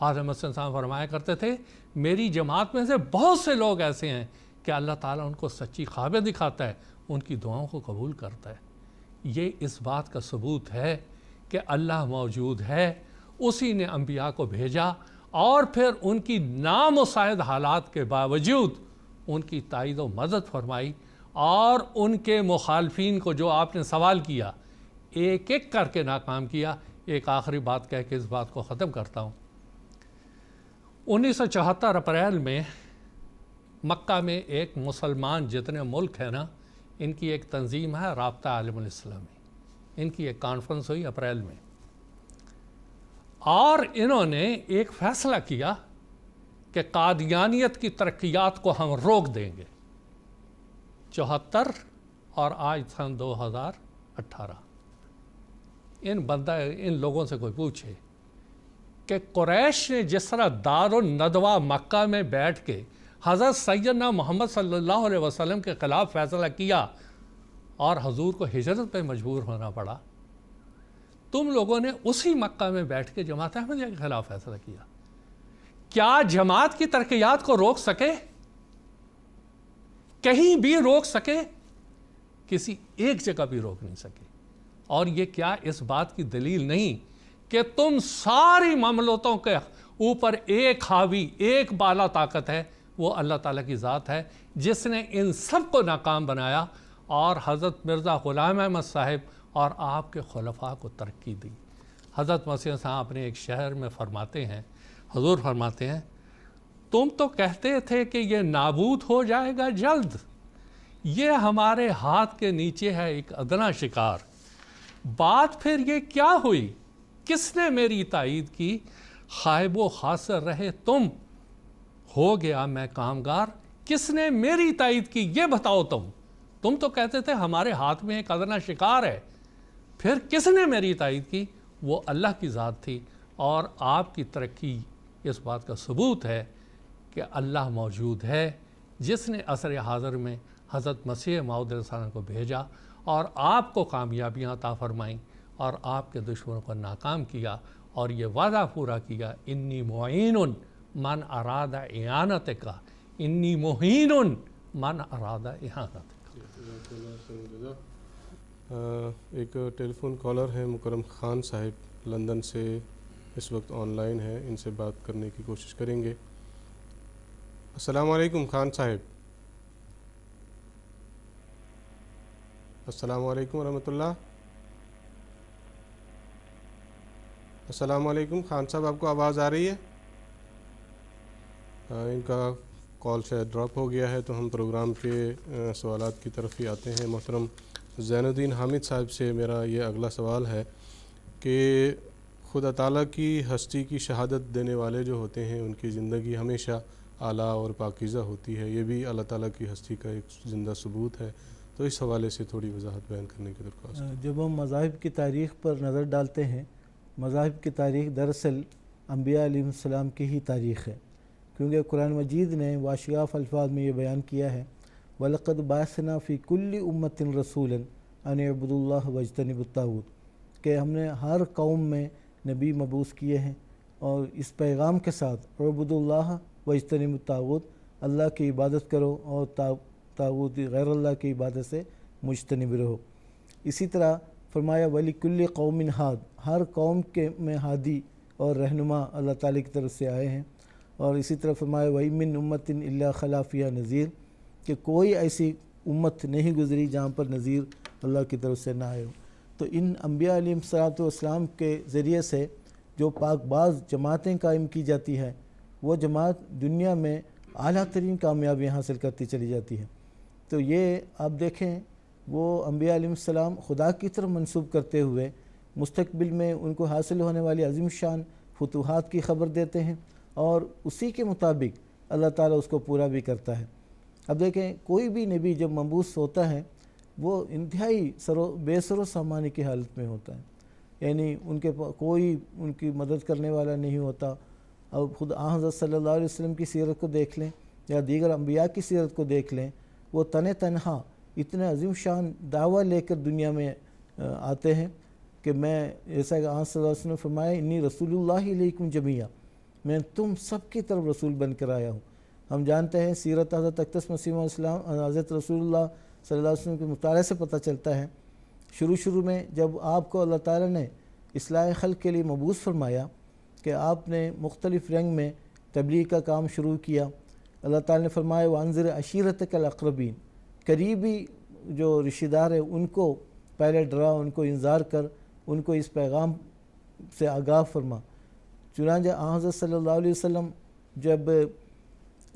حضرت مسیح صاحب فرمایا کرتے تھے میری جماعت میں سے بہت سے لوگ ایسے ہیں کہ اللہ تعالیٰ ان کو سچی خوابیں دکھاتا ہے، ان کی دعاؤں کو قبول کرتا ہے۔ یہ اس بات کا ثبوت ہے کہ اللہ موجود ہے، اسی نے انبیاء کو بھیجا، اور پھر ان کی نامساعد حالات کے باوجود ان کی تائید و مدد فرمائی، اور ان کے مخالفین کو جو آپ نے سوال کیا ایک ایک کر کے ناکام کیا۔ ایک آخری بات کہہ کے اس بات کو ختم کرتا ہوں۔ 1974 اپریل میں مکہ میں ایک مسلمان جتنے ملک ہیں نا، ان کی ایک تنظیم ہے رابطہ عالم الاسلامی، ان کی ایک کانفرنس ہوئی اپریل میں، اور انہوں نے ایک فیصلہ کیا کہ قادیانیت کی ترقیات کو ہم روک دیں گے۔ 74 اور آج سن 2018۔ ان لوگوں سے کوئی پوچھے کہ قریش نے جس طرح دار الندوہ مکہ میں بیٹھ کے حضرت سیدنا محمد صلی اللہ علیہ وسلم کے خلاف فیصلہ کیا اور حضور کو ہجرت پہ مجبور ہونا پڑا، تم لوگوں نے اسی مکہ میں بیٹھ کے جماعت احمدیہ کے خلاف فیصلہ کیا۔ کیا جماعت کی ترقیات کو روک سکے؟ کہیں بھی روک سکے؟ کسی ایک جگہ بھی روک نہیں سکے۔ اور یہ کیا اس بات کی دلیل نہیں کہ تم ساری مملکتوں کے اوپر ایک حاوی، ایک بالا طاقت ہے، وہ اللہ تعالیٰ کی ذات ہے جس نے ان سب کو ناکام بنایا اور حضرت مرزا غلام احمد صاحب اور آپ کے خلفاء کو ترقی دی۔ حضرت مسیح صاحب اپنے ایک شہر میں فرماتے ہیں، حضور فرماتے ہیں تم تو کہتے تھے کہ یہ نابود ہو جائے گا جلد، یہ ہمارے ہاتھ کے نیچے ہے ایک ادنا شکار، بات پھر یہ کیا ہوئی؟ کس نے میری تائید کی؟ خائب و خاسر رہے تم، ہو گیا میں کامگار کس نے میری تائید کی یہ بتاؤ تم تو کہتے تھے ہمارے ہاتھ میں ایک ادنا شکار ہے، پھر کس نے میری تائید کی؟ وہ اللہ کی ذات تھی، اور آپ کی ترقی اس بات کا ثبوت ہے کہ اللہ موجود ہے، جس نے عصر حاضر میں حضرت مسیح موعود علیہ السلام کو بھیجا اور آپ کو کامیابیاں عطا فرمائیں اور آپ کے دشمنوں کو ناکام کیا، اور یہ وعدہ پورا کیا، انی معین من اراد اعانتک، انی مہین من اراد اعانتک۔ ایک ٹیلی فون کالر ہیں مکرم خان صاحب لندن سے، اس وقت آن لائن ہیں، ان سے بات کرنے کی کوشش کریں گے۔ السلام علیکم خان صاحب۔ السلام علیکم ورحمۃ اللہ۔ السلام علیکم خان صاحب، آپ کو آواز آ رہی ہے؟ ان کا کال شاید ڈراپ ہو گیا ہے، تو ہم پروگرام کے سوالات کی طرف ہی آتے ہیں۔ محترم زین الدین حامد صاحب سے میرا یہ اگلا سوال ہے کہ خدا تعالیٰ کی ہستی کی شہادت دینے والے جو ہوتے ہیں ان کی زندگی ہمیشہ اعلیٰ اور پاکیزہ ہوتی ہے، یہ بھی اللہ تعالیٰ کی ہستی کا ایک زندہ ثبوت ہے، تو اس حوالے سے تھوڑی وضاحت بیان کرنے کی درخواست۔ جب ہم مذاہب کی تاریخ پر نظر ڈالتے ہیں، مذاہب کی تاریخ دراصل انبیاء علیہ السلام کی ہی تاریخ ہے، کیونکہ قرآن مجید نے واشیاف الفاظ میں یہ بیان کیا ہے وَلَقَدْ بَعَثْنَا فِي كُلِّ أُمَّةٍ رَسُولًا أَنِ اعْبُدُوا اللَّهَ وَاجْتَنِبُوا الطَّاغُوتَ، کہ ہم نے ہر قوم میں نبی مبعوث کیے ہیں اور اس پیغام کے ساتھ اعبدوا اللَّهَ وَاجْتَنِبُوا الطَّاغُوتَ، اللہ کی عبادت کرو اور طاغوت غیر اللہ کی عبادت سے مجتنب رہو۔ اسی طرح فرمایا وَلِكُلِّ قَوْمٍ ہاد، ہر قوم کے میں ہادی اور رہنما اللہ تعالیٰ کی طرف سے آئے ہیں، اور اسی طرح فرمایا وَإِن مِّنْ أُمَّةٍ إِلَّا خَلَا فِيهَا نَذِيرٌ، کہ کوئی ایسی امت نہیں گزری جہاں پر نذیر اللہ کی طرف سے نہ آئے ہو۔ تو ان انبیاء علیہ السلام کے ذریعے سے جو پاک باز جماعتیں قائم کی جاتی ہیں، وہ جماعت دنیا میں اعلیٰ ترین کامیابیاں حاصل کرتی چلی جاتی ہے۔ تو یہ آپ دیکھیں، وہ انبیاء علیہ السلام خدا کی طرف منسوب کرتے ہوئے مستقبل میں ان کو حاصل ہونے والی عظیم شان فتوحات کی خبر دیتے ہیں، اور اسی کے مطابق اللہ تعالیٰ اس کو پورا بھی کرتا ہے۔ اب دیکھیں، کوئی بھی نبی جب مبعوث ہوتا ہے وہ انتہائی بے سر و سامانی کی حالت میں ہوتا ہے، یعنی ان کے کوئی ان کی مدد کرنے والا نہیں ہوتا۔ اور خود حضرت صلی اللہ علیہ وسلم کی سیرت کو دیکھ لیں یا دیگر انبیاء کی سیرت کو دیکھ لیں، وہ تنہا اتنے عظیم شان دعویٰ لے کر دنیا میں آتے ہیں کہ میں، ایسا کہ صلی اللہ علیہ وسلم نے فرمایا انی رسول اللہ علیکم جمیعا، میں تم سب کی طرف رسول بن کر آیا ہوں۔ ہم جانتے ہیں سیرت حضرت اقدس مسیح السلام حضرت رسول اللہ صلی اللہ علیہ وسلم کے مطالعے سے پتہ چلتا ہے، شروع میں جب آپ کو اللہ تعالیٰ نے اصلاح خلق کے لیے مبعوث فرمایا کہ آپ نے مختلف رنگ میں تبلیغ کا کام شروع کیا، اللہ تعالیٰ نے فرمایا وانذر عشیرتک الاقربین، قریبی جو رشتہ دار ہیں ان کو پہلے ڈرا، ان کو انذار کر، ان کو اس پیغام سے آگاہ فرما۔ چنانچہ حضرت صلی اللہ علیہ وسلم جب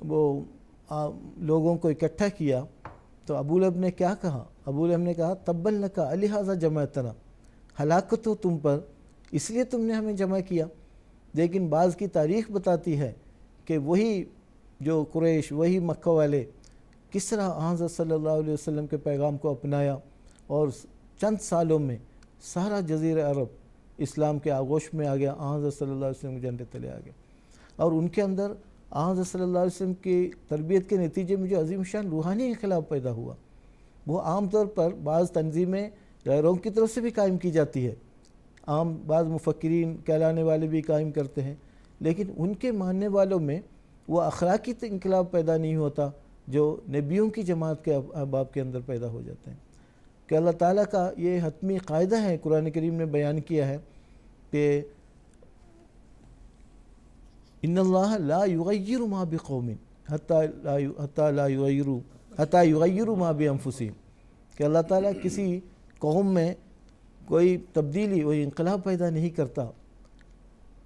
وہ لوگوں کو اکٹھا کیا تو ابو لہب نے کیا کہا؟ ابو لہب نے کہا تبا لک لہذا جمعتنا، ہلاکت ہو تم پر، اس لیے تم نے ہمیں جمع کیا۔ لیکن بعض کی تاریخ بتاتی ہے کہ وہی جو قریش، وہی مکہ والے کس طرح حضرت صلی اللہ علیہ وسلم کے پیغام کو اپنایا، اور چند سالوں میں سارا جزیرہ عرب اسلام کے آغوش میں آ گیا، حضرت صلی اللہ علیہ وسلم کے جھنڈے تلے آ گیا، اور ان کے اندر حضرت صلی اللہ علیہ وسلم کی تربیت کے نتیجے میں جو عظیم شان روحانی انقلاب پیدا ہوا، وہ عام طور پر بعض تنظیمیں غیروں کی طرف سے بھی قائم کی جاتی ہے، عام بعض مفکرین کہلانے والے بھی قائم کرتے ہیں، لیکن ان کے ماننے والوں میں وہ اخلاقی انقلاب پیدا نہیں ہوتا جو نبیوں کی جماعت کے احباب کے اندر پیدا ہو جاتے ہیں۔ کہ اللہ تعالیٰ کا یہ حتمی قاعدہ ہے، قرآن کریم نے بیان کیا ہے کہ ان اللہ لا یغیر ما بقوم حتی یغیروا ما بانفسہم، کہ اللہ تعالیٰ کسی قوم میں کوئی تبدیلی، کوئی انقلاب پیدا نہیں کرتا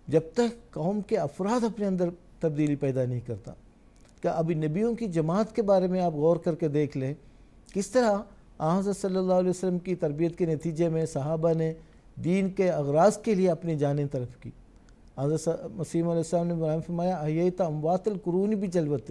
جب تک قوم کے افراد اپنے اندر تبدیلی پیدا نہیں کرتا۔ کہ ابھی نبیوں کی جماعت کے بارے میں آپ غور کر کے دیکھ لیں، کس طرح حضرت صلی اللہ علیہ وسلم کی تربیت کے نتیجے میں صحابہ نے دین کے اغراض کے لیے اپنی جانیں طرف کی۔ حضرت مسیح علیہ السلام نے بیان فرمایا احییت اموات القرون بجلوۃ،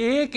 1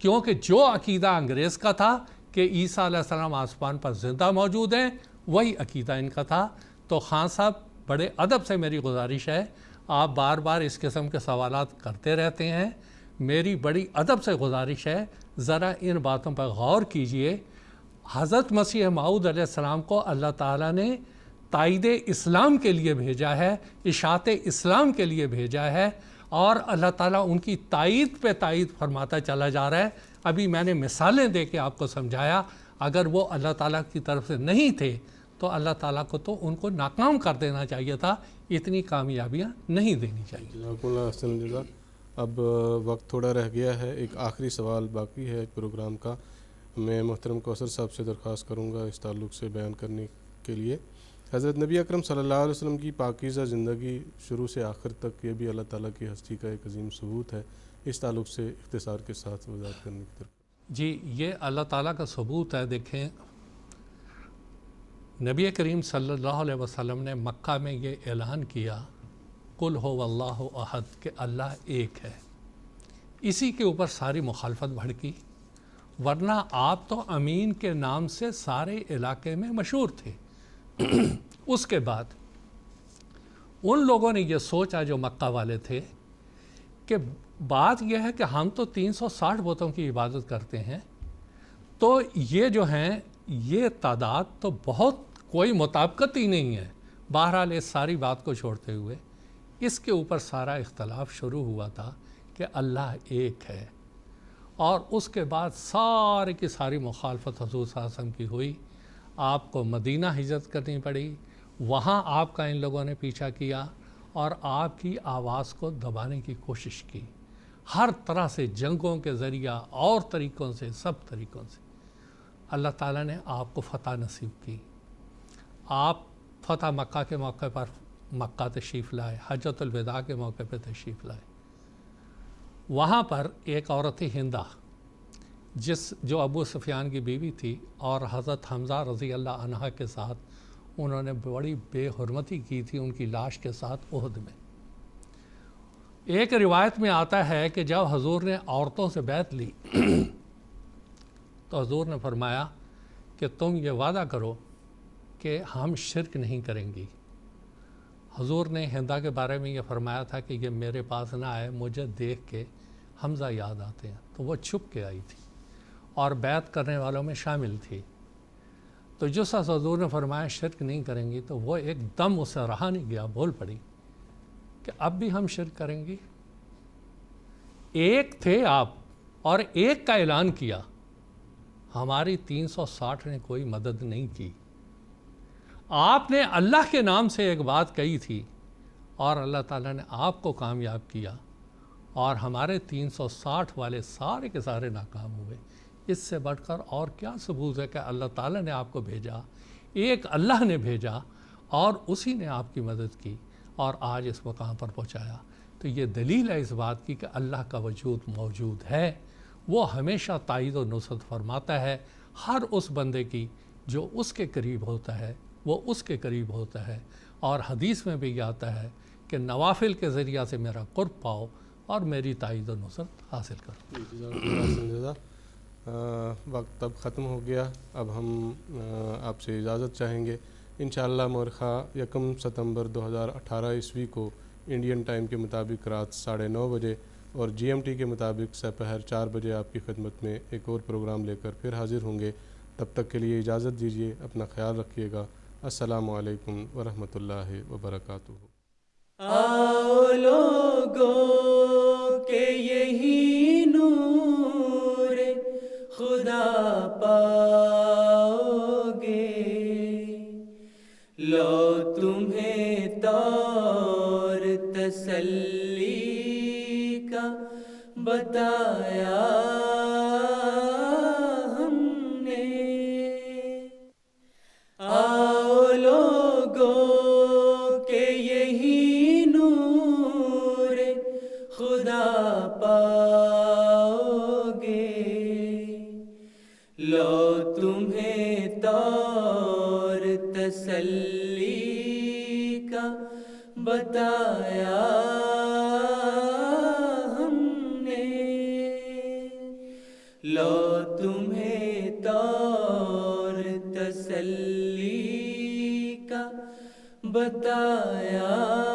کیونکہ جو عقیدہ انگریز کا تھا کہ عیسیٰ علیہ السلام آسمان پر زندہ موجود ہیں وہی عقیدہ ان کا تھا۔ تو خان صاحب بڑے ادب سے میری گزارش ہے، آپ بار بار اس قسم کے سوالات کرتے رہتے ہیں، میری بڑی ادب سے گزارش ہے ذرا ان باتوں پر غور کیجئے۔ حضرت مسیح موعود علیہ السلام کو اللہ تعالیٰ نے تائید اسلام کے لیے بھیجا ہے، اشاعت اسلام کے لیے بھیجا ہے، اور اللہ تعالیٰ ان کی تائید پہ تائید فرماتا چلا جا رہا ہے۔ ابھی میں نے مثالیں دے کے آپ کو سمجھایا، اگر وہ اللہ تعالیٰ کی طرف سے نہیں تھے تو اللہ تعالیٰ کو تو ان کو ناکام کر دینا چاہیے تھا، اتنی کامیابیاں نہیں دینی چاہیے۔ جزاکم اللہ احسن الجزا۔ اب وقت تھوڑا رہ گیا ہے، ایک آخری سوال باقی ہے پروگرام کا، میں محترم کوثر صاحب سے درخواست کروں گا اس تعلق سے بیان کرنے کے لیے۔ حضرت نبی اکرم صلی اللہ علیہ وسلم کی پاکیزہ زندگی شروع سے آخر تک، یہ بھی اللہ تعالیٰ کی ہستی کا ایک عظیم ثبوت ہے، اس تعلق سے اختصار کے ساتھ وضاحت کرنے کی طرف۔ جی یہ اللہ تعالیٰ کا ثبوت ہے۔ دیکھیں نبی کریم صلی اللہ علیہ وسلم نے مکہ میں یہ اعلان کیا قل هو اللہ احد، کہ اللہ ایک ہے، اسی کے اوپر ساری مخالفت بھڑکی، ورنہ آپ تو امین کے نام سے سارے علاقے میں مشہور تھے۔ اس کے بعد ان لوگوں نے یہ سوچا جو مکہ والے تھے کہ بات یہ ہے کہ ہم تو 360 بتوں کی عبادت کرتے ہیں، تو یہ جو ہیں یہ تعداد تو بہت کوئی مطابقت ہی نہیں ہے۔ بہرحال اس ساری بات کو چھوڑتے ہوئے اس کے اوپر سارا اختلاف شروع ہوا تھا کہ اللہ ایک ہے، اور اس کے بعد سارے کی ساری مخالفت حضور صلی اللہ علیہ وسلم کی ہوئی۔ آپ کو مدینہ ہجرت کرنی پڑی، وہاں آپ کا ان لوگوں نے پیچھا کیا اور آپ کی آواز کو دبانے کی کوشش کی، ہر طرح سے جنگوں کے ذریعہ اور طریقوں سے، سب طریقوں سے۔ اللہ تعالیٰ نے آپ کو فتح نصیب کی، آپ فتح مکہ کے موقع پر مکہ تشریف لائے، حجۃ الوداع کے موقع پہ تشریف لائے۔ وہاں پر ایک عورت ہندہ جو ابو سفیان کی بیوی تھی، اور حضرت حمزہ رضی اللہ عنہ کے ساتھ انہوں نے بڑی بے حرمتی کی تھی ان کی لاش کے ساتھ احد میں۔ ایک روایت میں آتا ہے کہ جب حضور نے عورتوں سے بیعت لی تو حضور نے فرمایا کہ تم یہ وعدہ کرو کہ ہم شرک نہیں کریں گی۔ حضور نے ہندا کے بارے میں یہ فرمایا تھا کہ یہ میرے پاس نہ آئے، مجھے دیکھ کے حمزہ یاد آتے ہیں، تو وہ چھپ کے آئی تھی اور بیعت کرنے والوں میں شامل تھی۔ تو جس وقت حضور نے فرمایا شرک نہیں کریں گی تو وہ ایک دم اسے رہا نہیں گیا، بول پڑی کہ اب بھی ہم شرک کریں گی؟ ایک تھے آپ اور ایک کا اعلان کیا، ہماری 360 نے کوئی مدد نہیں کی۔ آپ نے اللہ کے نام سے ایک بات کہی تھی اور اللہ تعالیٰ نے آپ کو کامیاب کیا، اور ہمارے 360 والے سارے کے سارے ناکام ہوئے۔ اس سے بڑھ کر اور کیا ثبوت ہے کہ اللہ تعالیٰ نے آپ کو بھیجا، ایک اللہ نے بھیجا اور اسی نے آپ کی مدد کی اور آج اس مقام پر پہنچایا۔ تو یہ دلیل ہے اس بات کی کہ اللہ کا وجود موجود ہے، وہ ہمیشہ تائید و نصرت فرماتا ہے ہر اس بندے کی جو اس کے قریب ہوتا ہے، وہ اس کے قریب ہوتا ہے۔ اور حدیث میں بھی یہ آتا ہے کہ نوافل کے ذریعہ سے میرا قرب پاؤ اور میری تائید و نصرت حاصل کرو۔ وقت اب ختم ہو گیا، اب ہم آپ سے اجازت چاہیں گے۔ انشاءاللہ مورخہ 1 ستمبر 2018 عیسوی کو انڈین ٹائم کے مطابق رات 9:30 بجے اور GMT کے مطابق سپہر 4 بجے آپ کی خدمت میں ایک اور پروگرام لے کر پھر حاضر ہوں گے۔ تب تک کے لیے اجازت دیجیے، اپنا خیال رکھیے گا۔ السلام علیکم ورحمۃ اللہ وبرکاتہ۔ آؤ لوگوں کہ یہی نور خدا پاؤ گے، لو تمہیں طور تسلی کا بتایا ہم نے۔ آؤ لوگوں کہ یہی نور خدا پاؤ گے، لو تمہیں طور تسلی کا بتایا ہم نے۔ لو تمہیں طور تسلی کا بتایا